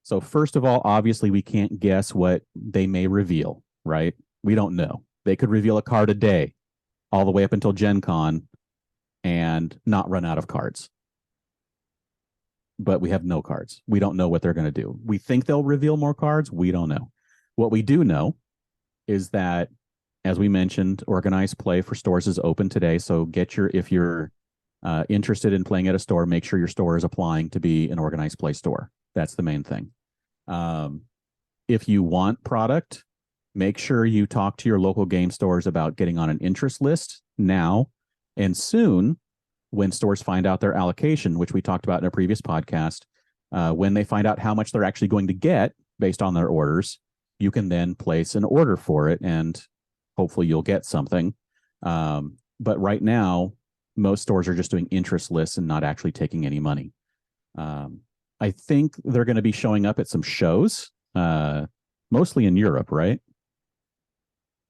So first of all, obviously we can't guess what they may reveal, right? We don't know. They could reveal a card a day all the way up until Gen Con and not run out of cards. But we have no cards. We don't know what they're going to do. We think they'll reveal more cards. We don't know. What we do know is that, as we mentioned, organized play for stores is open today. So if you're interested in playing at a store, make sure your store is applying to be an organized play store. That's the main thing. If you want product, make sure you talk to your local game stores about getting on an interest list now and soon. When stores find out their allocation, which we talked about in a previous podcast, when they find out how much they're actually going to get based on their orders, you can then place an order for it, and hopefully you'll get something. But right now, most stores are just doing interest lists and not actually taking any money. Um, I think they're going to be showing up at some shows, mostly in Europe, right?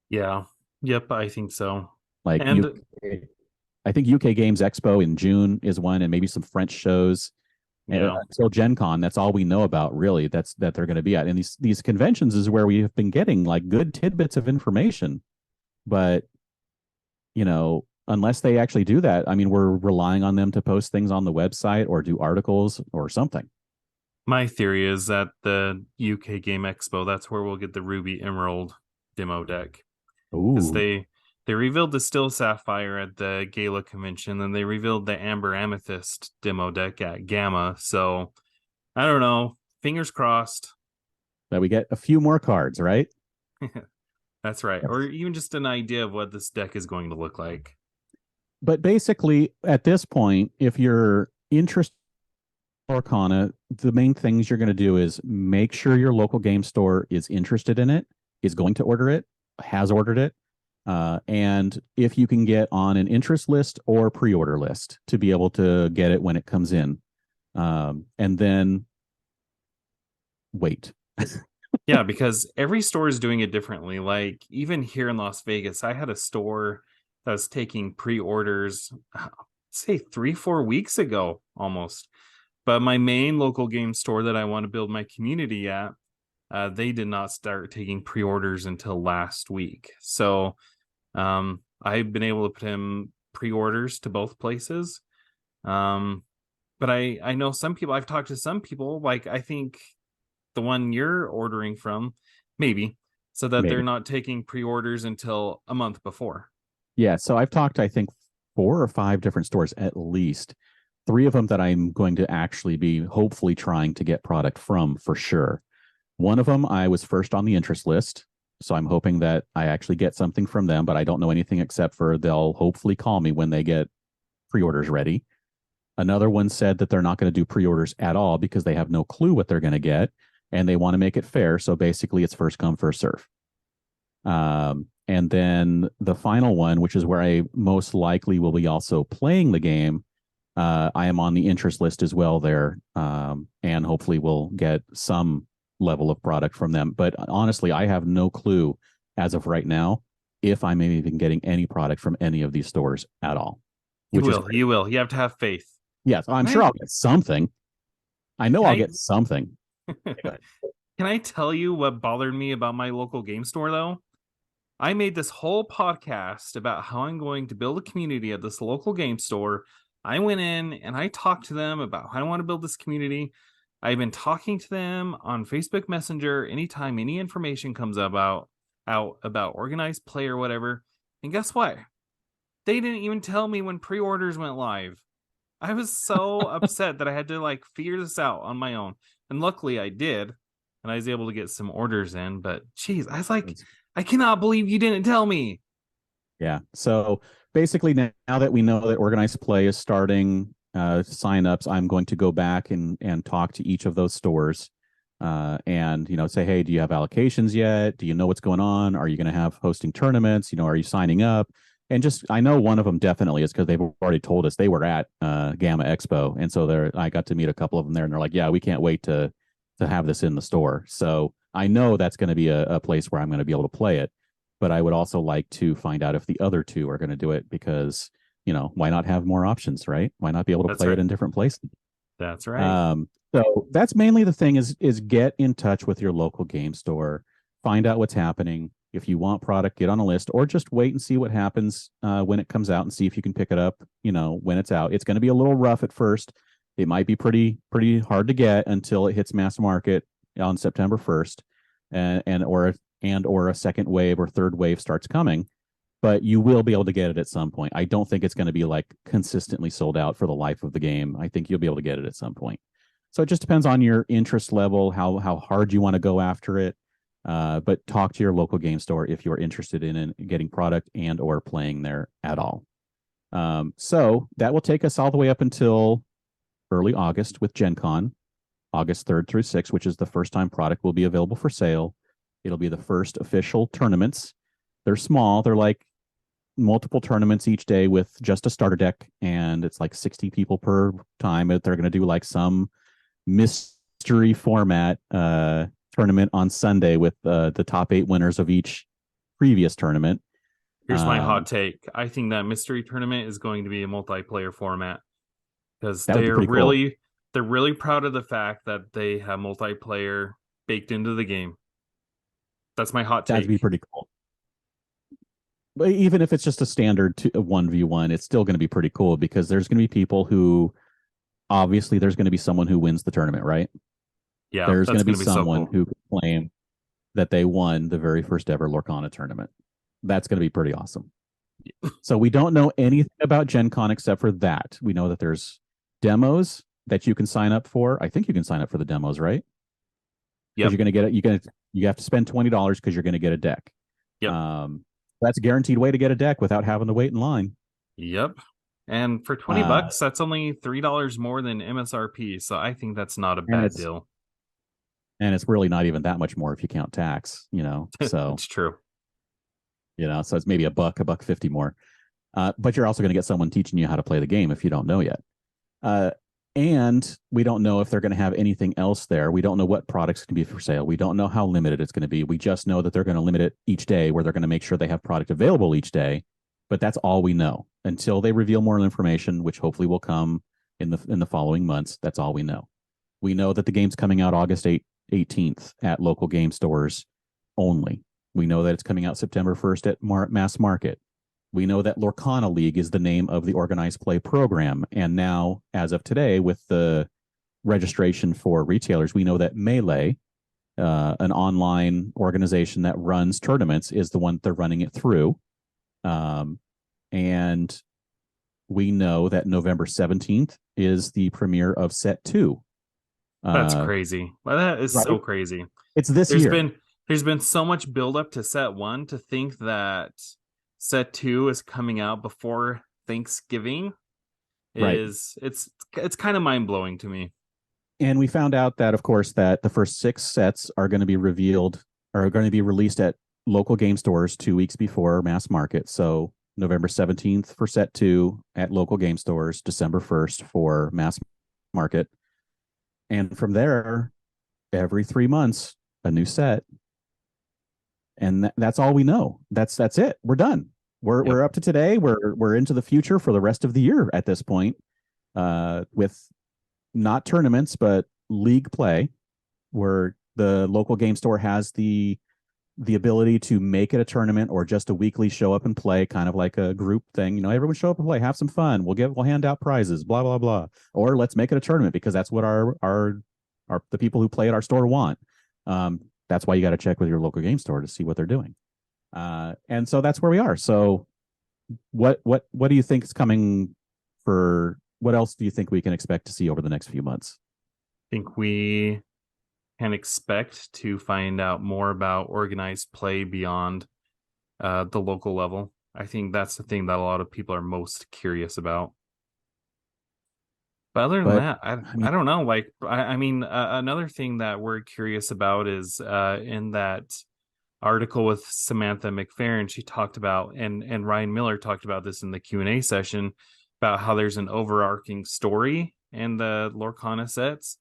Yeah. Yep, I think so. Like And UK, I think UK Games Expo in June is one, and maybe some French shows. yeah, Until Gen Con, that's all we know about really. That's that they're going to be at. And these conventions is where we have been getting like good tidbits of information. But unless they actually do that, I mean, we're relying on them to post things on the website or do articles or something. my theory is that the UK Game Expo, that's where we'll get the Ruby Emerald demo deck. Because Ooh, they revealed the Still Sapphire at the Gala convention, and they revealed the Amber Amethyst demo deck at Gamma. So I don't know. Fingers crossed. that we get a few more cards, right? That's right. Or Yes. even just an idea of what this deck is going to look like. But basically, at this point, if you're interested in Lorcana, the main things you're going to do is make sure your local game store is interested in it, is going to order it, has ordered it, and if you can get on an interest list or pre-order list to be able to get it when it comes in, and then wait. Yeah, because every store is doing it differently. Like even here in Las Vegas, I had a store that was taking pre-orders, say 3, 4 weeks ago almost. But my main local game store that I want to build my community at, they did not start taking pre-orders until last week. So I've been able to put in pre-orders to both places. Um, but I know some people, I've talked to some people, like I think the one you're ordering from, maybe, so that they're Maybe. not taking pre-orders until a month before. Yeah. So I've talked, I think, 4 or 5 different stores at least. 3 of them that I'm going to actually be hopefully trying to get product from for sure. One of them, I was first on the interest list. So I'm hoping that I actually get something from them, but I don't know anything except for they'll hopefully call me when they get pre orders ready. Another one said that they're not going to do pre orders at all because they have no clue what they're going to get and they want to make it fair. So basically, it's first come, first serve. And then the final one, which is where I most likely will be also playing the game, I am on the interest list as well there, and hopefully we'll get some level of product from them. But honestly, I have no clue as of right now if I'm even getting any product from any of these stores at all, You which is will, great. you will. You have to have faith. Yes, I'm Can sure I I'll get something. I know can I'll I get something. can I tell you what bothered me about my local game store though? I made this whole podcast about how I'm going to build a community at this local game store. I went in and I talked to them about how I want to build this community. I've been talking to them on Facebook Messenger anytime any information comes out about organized play or whatever. And guess what? They didn't even tell me when pre-orders went live. I was so upset that I had to like figure this out on my own. And luckily I did. And I was able to get some orders in. But geez, I was like, I cannot believe you didn't tell me. Yeah. So basically, now that we know that organized play is starting signups, I'm going to go back and talk to each of those stores, and say, hey, do you have allocations yet? Do you know what's going on? Are you going to have hosting tournaments? Are you signing up? And just I know one of them definitely is because they've already told us they were at Gamma Expo, and so I got to meet a couple of them there, and they're like, yeah, we can't wait to have this in the store. So I know that's going to be a place where I'm going to be able to play it, but I would also like to find out if the other two are going to do it because, why not have more options, right? Why not be able to That's play it right. in different places? That's right. So that's mainly the thing is get in touch with your local game store, find out what's happening. If you want product, get on a list or just wait and see what happens when it comes out and see if you can pick it up, when it's out. It's going to be a little rough at first. It might be pretty hard to get until it hits mass market on September 1st and or a second wave or third wave starts coming, but you will be able to get it at some point. I don't think it's going to be like consistently sold out for the life of the game. I think you'll be able to get it at some point. So it just depends on your interest level, how hard you want to go after it. But talk to your local game store if you're interested in getting product and or playing there at all. So that will take us all the way up until early August with Gen Con, August 3rd through 6th, which is the first time product will be available for sale. It'll be the first official tournaments. They're small. They're like multiple tournaments each day with just a starter deck, and it's like 60 people per time. They're going to do like some mystery format tournament on Sunday with the top 8 winners of each previous tournament. Here's my hot take. I think that mystery tournament is going to be a multiplayer format because That would be pretty cool. they're really proud of the fact that they have multiplayer baked into the game. That's my hot That'd be take. pretty cool. But even if it's just a standard 1v1, it's still going to be pretty cool because there's going to be people who obviously there's going to be someone who wins the tournament, right? Yeah, There's going that's to be going to be so someone cool. who can claim that they won the very first ever Lorcana tournament. That's going to be pretty awesome. So we don't know anything about Gen Con except for that. We know that there's demos that you can sign up for. I think you can sign up for the demos, right? Because Yep. you're going to get it. You have to spend $20 because you're going to get a deck. Yep. That's a guaranteed way to get a deck without having to wait in line. Yep. And for 20 Uh, bucks, that's only $3 more than MSRP. So I think that's not a and bad it's deal. and it's really not even that much more if you count tax, So It's true. so it's maybe a buck 50 more. But you're also going to get someone teaching you how to play the game if you don't know yet. Uh, and we don't know if they're going to have anything else there. We don't know what products can be for sale. We don't know how limited it's going to be. We just know that they're going to limit it each day, where they're going to make sure they have product available each day. But that's all we know until they reveal more information, which hopefully will come in the following months. That's all we know. We know that the game's coming out August 18th at local game stores only. We know that it's coming out September 1st at mass market. We know that Lorcana League is the name of the organized play program. And now, as of today, with the registration for retailers, we know that Melee, an online organization that runs tournaments, is the one they're running it through. And we know that November 17th is the premiere of set 2. That's crazy. Well, that is so Right? crazy. It's this There's year. been there's been so much buildup to set 1 to think that set 2 is coming out before Thanksgiving Right. is it's kind of mind-blowing to me. And we found out that, of course, that the first 6 sets are going to be revealed or are going to be released at local game stores 2 weeks before mass market. So November 17th for set 2 at local game stores, December 1st for mass market. And from there, every 3 months, a new set. And that's all we know. That's it. We're done. We're Yep. we're up to today. We're into the future for the rest of the year at this point, with not tournaments but league play, where the local game store has the ability to make it a tournament or just a weekly show up and play, kind of like a group thing. Everyone show up and play, have some fun. We'll hand out prizes, blah blah blah. Or let's make it a tournament because that's what our the people who play at our store want. That's why you got to check with your local game store to see what they're doing. And so that's where we are. So what do you think is coming for? What else do you think we can expect to see over the next few months? I think we can expect to find out more about organized play beyond the local level. I think that's the thing that a lot of people are most curious about. But other than But that, I mean, I don't know. Like I mean, another thing that we're curious about is in that article with Samantha McFerrin, she talked about, and Ryan Miller talked about this in the Q&A session, about how there's an overarching story in the Lorcana sets,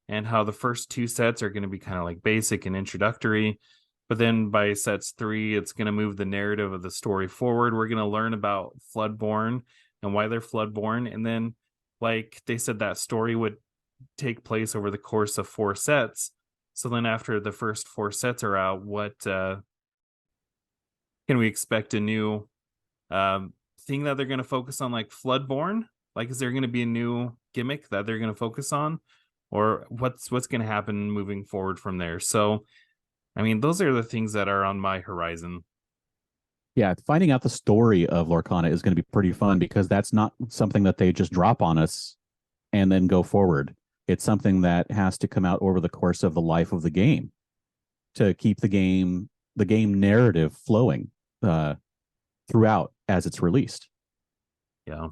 and how the first 2 sets are going to be kind of like basic and introductory, but then by sets 3 it's going to move the narrative of the story forward. We're going to learn about Floodborn and why they're Floodborn, and then, like they said, that story would take place over the course of 4 sets. So then after the first 4 sets are out, what can we expect? A new thing that they're going to focus on, like Floodborn? Like, is there going to be a new gimmick that they're going to focus on, or what's going to happen moving forward from there? So I mean, those are the things that are on my horizon. yeah, finding out the story of Lorcana is going to be pretty fun because that's not something that they just drop on us and then go forward. It's something that has to come out over the course of the life of the game to keep the game narrative flowing throughout as it's released. Yeah.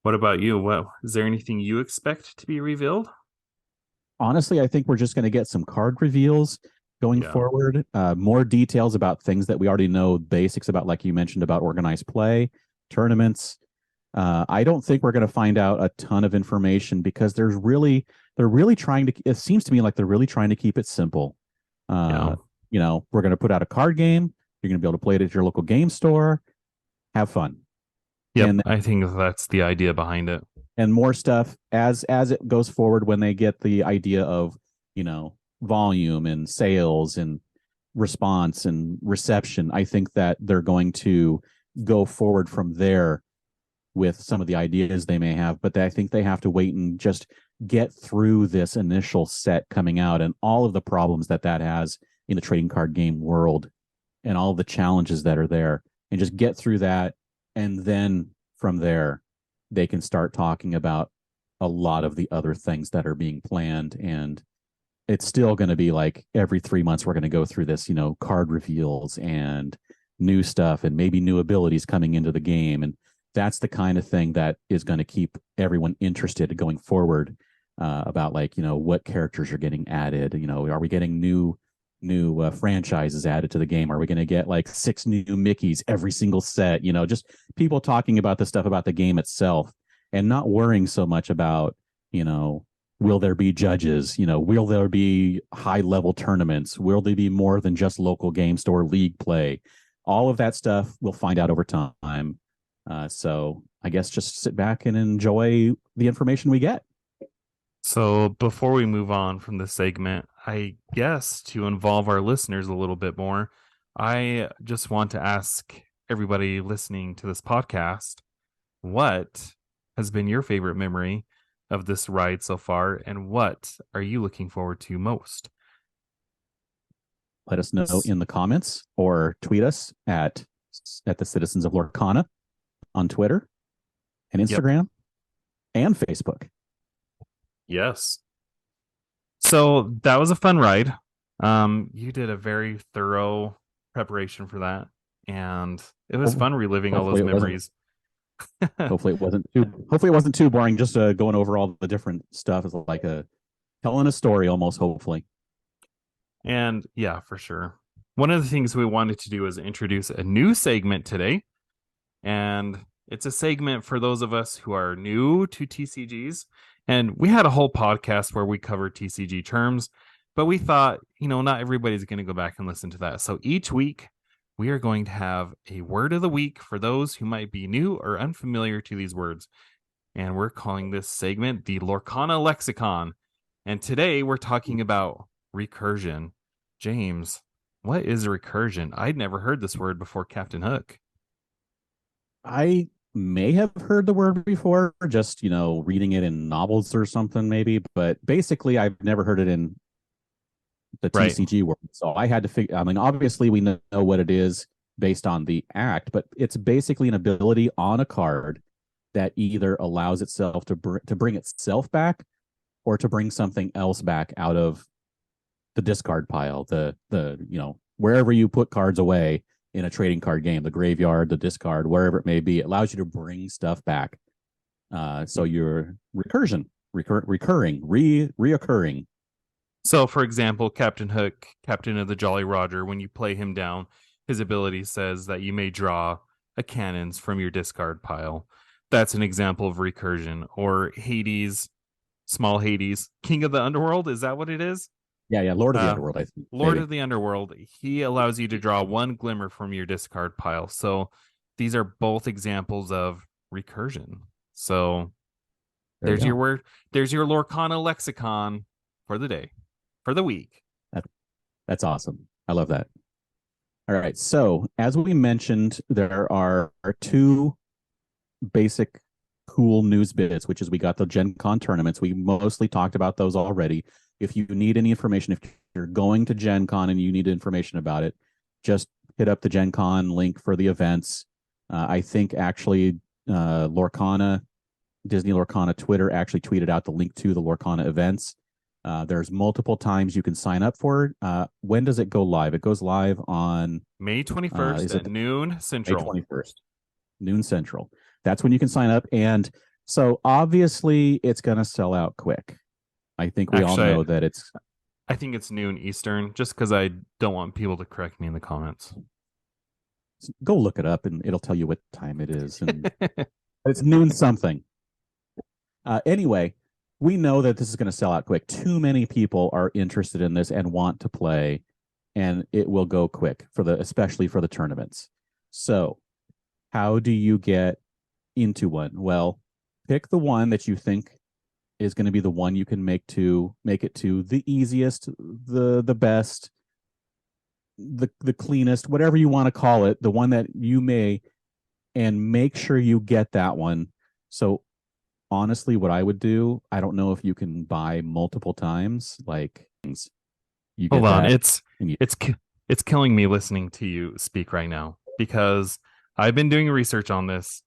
What about you? What is there anything you expect to be revealed? Honestly, I think we're just going to get some card reveals. going Yeah. forward. More details about things that we already know, basics about, like you mentioned, about organized play, tournaments. I don't think we're going to find out a ton of information because they're really trying to. It seems to me like they're really trying to keep it simple. Yeah. Uh, we're going to put out a card game. You're going to be able to play it at your local game store. Have fun, Yep. and I think that's the idea behind it. more stuff as it goes forward when they get the idea of volume and sales and response and reception. I think that they're going to go forward from there with some of the ideas they may have, but I think they have to wait and just get through this initial set coming out and all of the problems that has in the trading card game world and all the challenges that are there, and just get through that. And then from there, they can start talking about a lot of the other things that are being planned. And it's still going to be like every 3 months, we're going to go through this, card reveals and new stuff and maybe new abilities coming into the game. And that's the kind of thing that is going to keep everyone interested going forward, about like, what characters are getting added. Are we getting new franchises added to the game? Are we going to get like 6 new Mickeys every single set? Just people talking about the stuff about the game itself and not worrying so much about, will there be judges? Will there be high level tournaments? Will there be more than just local game store league play? All of that stuff we'll find out over time. So I guess just sit back and enjoy the information we get. So before we move on from this segment, I guess to involve our listeners a little bit more, I just want to ask everybody listening to this podcast, what has been your favorite memory of this ride so far, and what are you looking forward to most? Let us know in the comments or tweet us at the Citizens of Lorcana on Twitter and Yep. Instagram and Facebook. Yes. So that was a fun ride. You did a very thorough preparation for that, and it was fun reliving all those Hopefully it wasn't. memories. Hopefully it wasn't too boring. Just going over all the different stuff is like telling a story almost. Hopefully. And yeah, for sure. One of the things we wanted to do is introduce a new segment today. And it's a segment for those of us who are new to TCGs. And we had a whole podcast where we covered TCG terms, but we thought, not everybody's going to go back and listen to that. So each week, we are going to have a word of the week for those who might be new or unfamiliar to these words. And we're calling this segment the Lorcana Lexicon. And today we're talking about recursion. James, what is recursion? I'd never heard this word before Captain Hook. I may have heard the word before, just reading it in novels or something, maybe. But basically, I've never heard it in the TCG world. So I had to figure. I mean, obviously, we know what it is based on the act, but it's basically an ability on a card that either allows itself to bring itself back or to bring something else back out of the discard pile, the wherever you put cards away in a trading card game, the graveyard, the discard, wherever it may be. It allows you to bring stuff back. So your reoccurring. So, for example, Captain Hook, Captain of the Jolly Roger, when you play him down, his ability says that you may draw a cannons from your discard pile. That's an example of recursion. Or Hades, small Hades, King of the Underworld. Is that what it is? Yeah, Lord of the Underworld, I think. Lord maybe. Of the Underworld, he allows you to draw one glimmer from your discard pile. So these are both examples of recursion. So there's your word. There's your Lorcana lexicon for the day, for the week. That's awesome. I love that. All right. So as we mentioned, there are 2 basic cool news bits, which is we got the Gen Con tournaments. We mostly talked about those already. If you need any information, if you're going to Gen Con and you need information about it, just hit up the Gen Con link for the events. I think actually Lorcana, Disney Lorcana Twitter actually tweeted out the link to the Lorcana events. There's multiple times you can sign up for it. When does it go live? It goes live on May 21st at noon Central. May 21st, noon Central. That's when you can sign up. And so obviously it's going to sell out quick. I think we all know that it's I think it's noon Eastern, just because I don't want people to correct me in the comments. Go look it up, and it'll tell you what time it is, and it's noon something. Anyway, we know that this is going to sell out quick. Too many people are interested in this and want to play, and it will go quick especially for the tournaments. So, how do you get into one? Well, pick the one that you think is going to be the one you can make it to the easiest, the best, the cleanest, whatever you want to call it, the one that you may, and make sure you get that one. So honestly, what I would do, I don't know if you can buy multiple times, like you Hold get on, that. it's killing me listening to you speak right now because I've been doing research on this.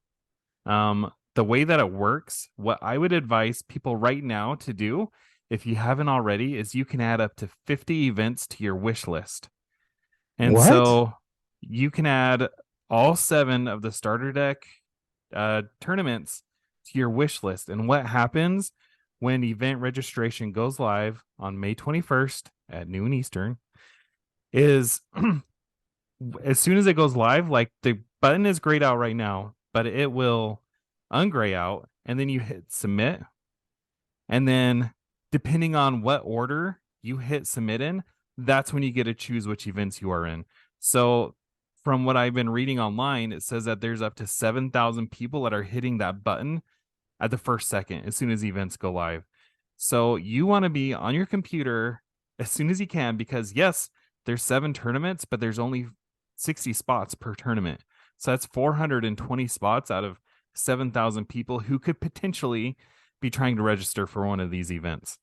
The way that it works, what I would advise people right now to do, if you haven't already, is you can add up to 50 events to your wish list. And What? so you can add all 7 of the starter deck tournaments to your wish list. And what happens when event registration goes live on May 21st at noon Eastern is as soon as it goes live, like the button is grayed out right now, but it will ungray out, and then you hit submit. And then depending on what order you hit submit in, that's when you get to choose which events you are in. So from what I've been reading online, it says that there's up to 7,000 people that are hitting that button at the first second as soon as events go live. So you want to be on your computer as soon as you can, because yes, there's 7 tournaments, but there's only 60 spots per tournament. So that's 420 spots out of 7,000 people who could potentially be trying to register for one of these events.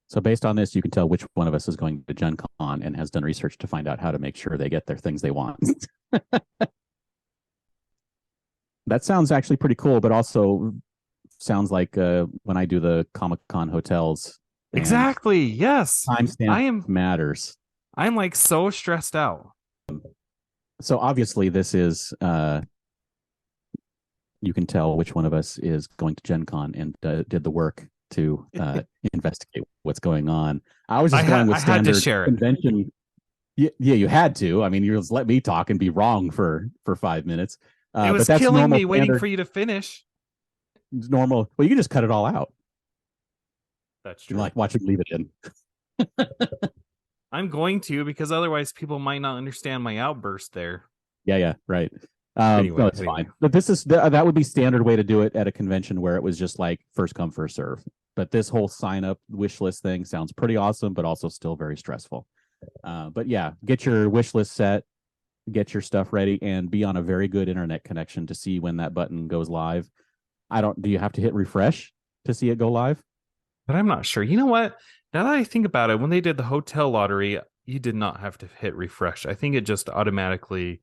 So based on this, you can tell which one of us is going to Gen Con and has done research to find out how to make sure they get their things they want. That sounds actually pretty cool, but also sounds like when I do the Comic-Con hotels. Exactly. Yes. Timestamp matters. I'm like so stressed out. So obviously this is you can tell which one of us is going to Gen Con and did the work to investigate what's going on. I was just going with standard convention. Yeah, you had to. I mean, you just let me talk and be wrong for 5 minutes. It was but that's killing me waiting standard, for you to finish. Normal. Well, you can just cut it all out. That's true. Like watch him leave it in. I'm going to, because otherwise people might not understand my outburst there. Yeah, right. No, it's fine. But this is that would be standard way to do it at a convention where it was just like first come first serve. But this whole sign up wish list thing sounds pretty awesome, but also still very stressful. But yeah, get your wish list set, get your stuff ready, and be on a very good internet connection to see when that button goes live. Do you have to hit refresh to see it go live? But I'm not sure. You know what? Now that I think about it, when they did the hotel lottery, you did not have to hit refresh. I think it just automatically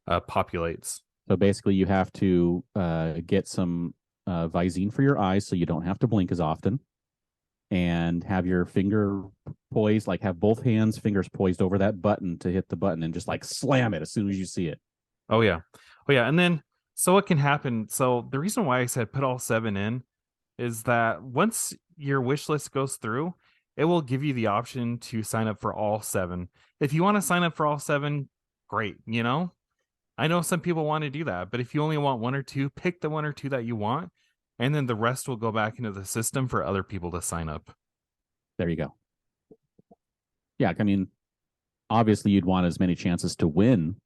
populates. So basically, you have to get some Visine for your eyes so you don't have to blink as often, and have your finger poised, like have both fingers poised over that button to hit the button and just like slam it as soon as you see it. Oh, yeah. And then, so what can happen? So the reason why I said put all 7 in is that once your wish list goes through, it will give you the option to sign up for all 7. If you want to sign up for all 7, great. I know some people want to do that, but if you only want 1 or 2, pick the 1 or 2 that you want, and then the rest will go back into the system for other people to sign up. There you go. Yeah, I mean, obviously you'd want as many chances to win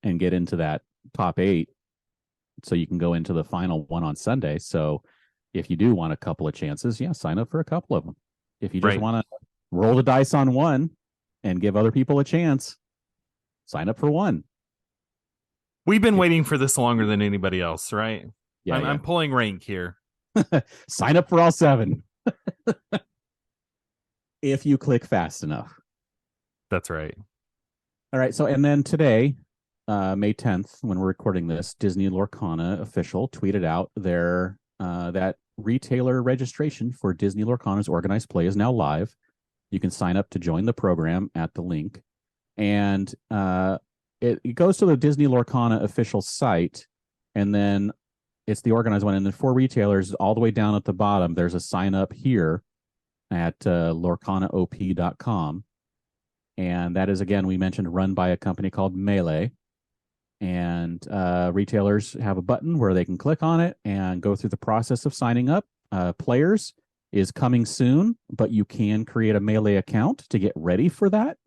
and get into that top 8 so you can go into the final one on Sunday. So if you do want a couple of chances, yeah, sign up for a couple of them. If you just want to roll the dice on one and give other people a chance, sign up for one. We've been waiting for this longer than anybody else, right? Yeah, I'm pulling rank here. Sign up for all 7. If you click fast enough. That's right. All right. So, and then today, May 10th, when we're recording this, Disney Lorcana official tweeted out that retailer registration for Disney Lorcana's organized play is now live. You can sign up to join the program at the link. And it goes to the Disney Lorcana official site, and then it's the organized one. And then for retailers, all the way down at the bottom, there's a sign up here. at lorcanaop.com. And that is, again, we mentioned, run by a company called Melee. And retailers have a button where they can click on it and go through the process of signing up. Players is coming soon, but you can create a Melee account to get ready for that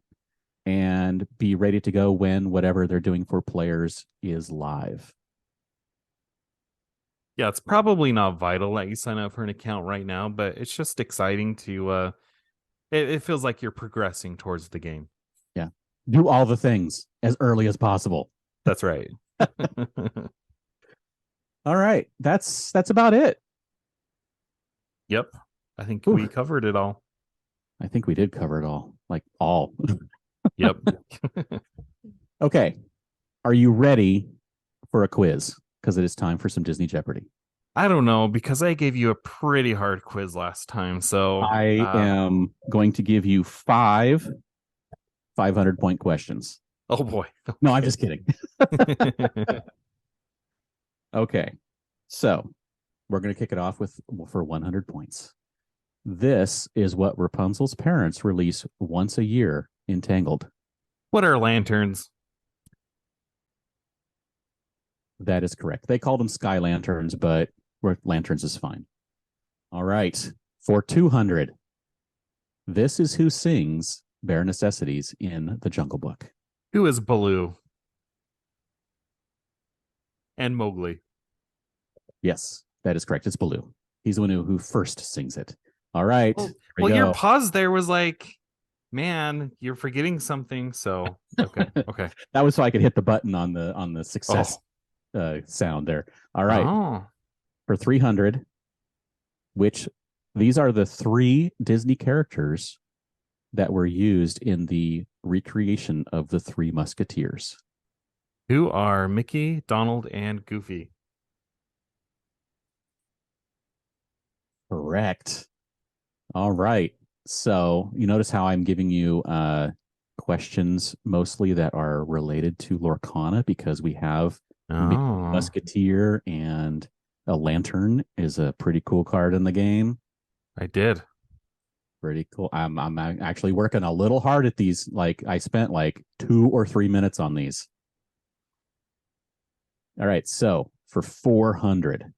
and be ready to go when whatever they're doing for players is live. Yeah, it's probably not vital that you sign up for an account right now, but it's just exciting to it feels like you're progressing towards the game. Yeah. Do all the things as early as possible. That's right. All right. That's about it. Yep. I think Ooh, we covered it all. I think we did cover it all. Like all. Yep. Okay. Are you ready for a quiz? Because it is time for some Disney Jeopardy. I don't know because I gave you a pretty hard quiz last time. So I am going to give you 500-point questions. oh boy. Okay. No, I'm just kidding. Okay. So we're going to kick it off for 100 points. This is what Rapunzel's parents release once a year in Tangled. What are lanterns? That is correct. They called them sky lanterns, but lanterns is fine. All right. For 200, this is who sings Bare Necessities in the Jungle Book. Who is Baloo? And Mowgli. Yes, that is correct. It's Baloo. He's the one who first sings it. All right. Well, your pause there was like, man, you're forgetting something. So okay. That was so I could hit the button on the success sound there. All right. Oh. For 300, which these are the 3 Disney characters that were used in the recreation of the 3 Musketeers. Who are Mickey, Donald, and Goofy? Correct. All right. So you notice how I'm giving you questions mostly that are related to Lorcana because we have Mickey Musketeer and a lantern is a pretty cool card in the game. I did. Pretty cool. I'm actually working a little hard at these. Like I spent like 2 or 3 minutes on these. All right. So for 400,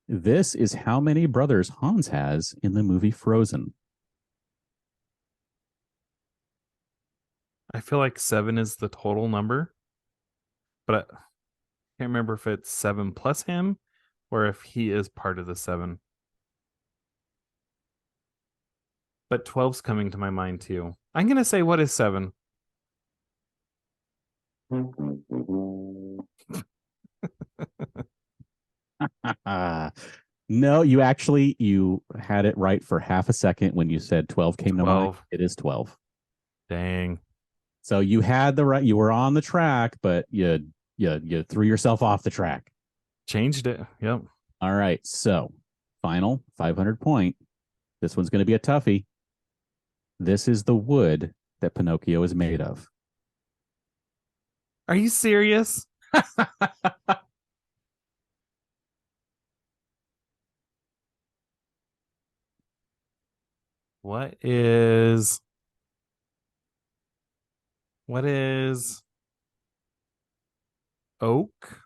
this is how many brothers Hans has in the movie Frozen. I feel like 7 is the total number, but I can't remember if it's 7 plus him or if he is part of the 7. But 12's coming to my mind too. I'm going to say, what is 7? No, you had it right for half a second when you said 12 came 12. to mind. It is 12. Dang. So you were on the track, but you threw yourself off the track. Changed it. Yep. All right. So final 500 point. This one's going to be a toughie. This is the wood that Pinocchio is made of. Are you serious? What is oak?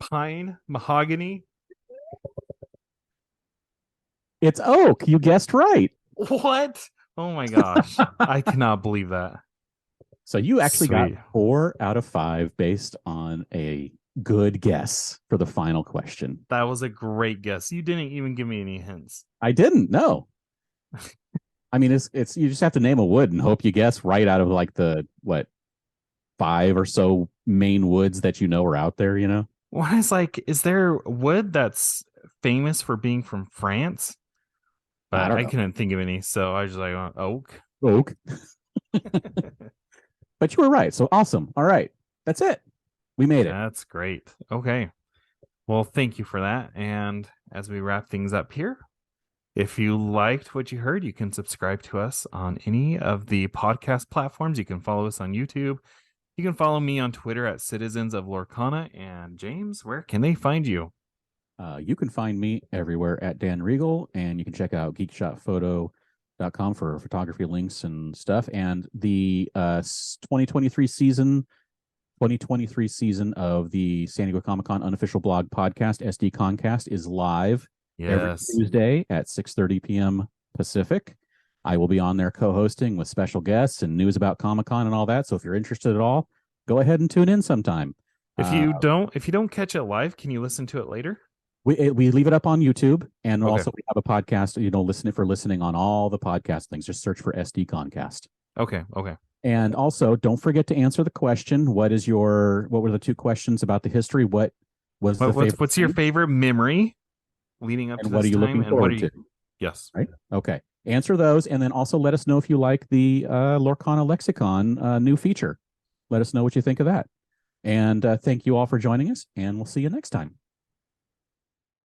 Pine? Mahogany? It's oak. You guessed right. What? Oh my gosh. I cannot believe that. So you actually Sweet. got 4 out of 5 based on a good guess for the final question. That was a great guess. You didn't even give me any hints. I didn't. No. I mean, it's you just have to name a wood and hope you guess right out of like the 5 or so main woods that you know are out there. You know. What is like? Is there wood that's famous for being from France? But I couldn't think of any, so I was just like oak. Oak. But you were right. So awesome. All right. That's it. We made it. That's great. Okay. Well, thank you for that. And as we wrap things up here, if you liked what you heard, you can subscribe to us on any of the podcast platforms. You can follow us on YouTube. You can follow me on Twitter at Citizens of Lorcana. And James, where can they find you? You can find me everywhere at Dan Regal, and you can check out geekshotphoto.com for photography links and stuff. And the 2023 season of the San Diego Comic-Con unofficial blog podcast, SD Concast, is live every Yes. Tuesday at 6:30 p.m. Pacific. I will be on there co-hosting with special guests and news about Comic-Con and all that. So if you're interested at all, go ahead and tune in sometime. If you don't catch it live, can you listen to it later? We leave it up on YouTube, and Okay. also we have a podcast. Listen for listening on all the podcast things. Just search for SD Concast. Okay. And also, don't forget to answer the question. What were the two questions about the history? What's your favorite memory leading up to what this are you time? looking forward to? Yes. Right. Okay. Answer those, and then also let us know if you like the Lorcana Lexicon new feature. Let us know what you think of that. And thank you all for joining us, and we'll see you next time.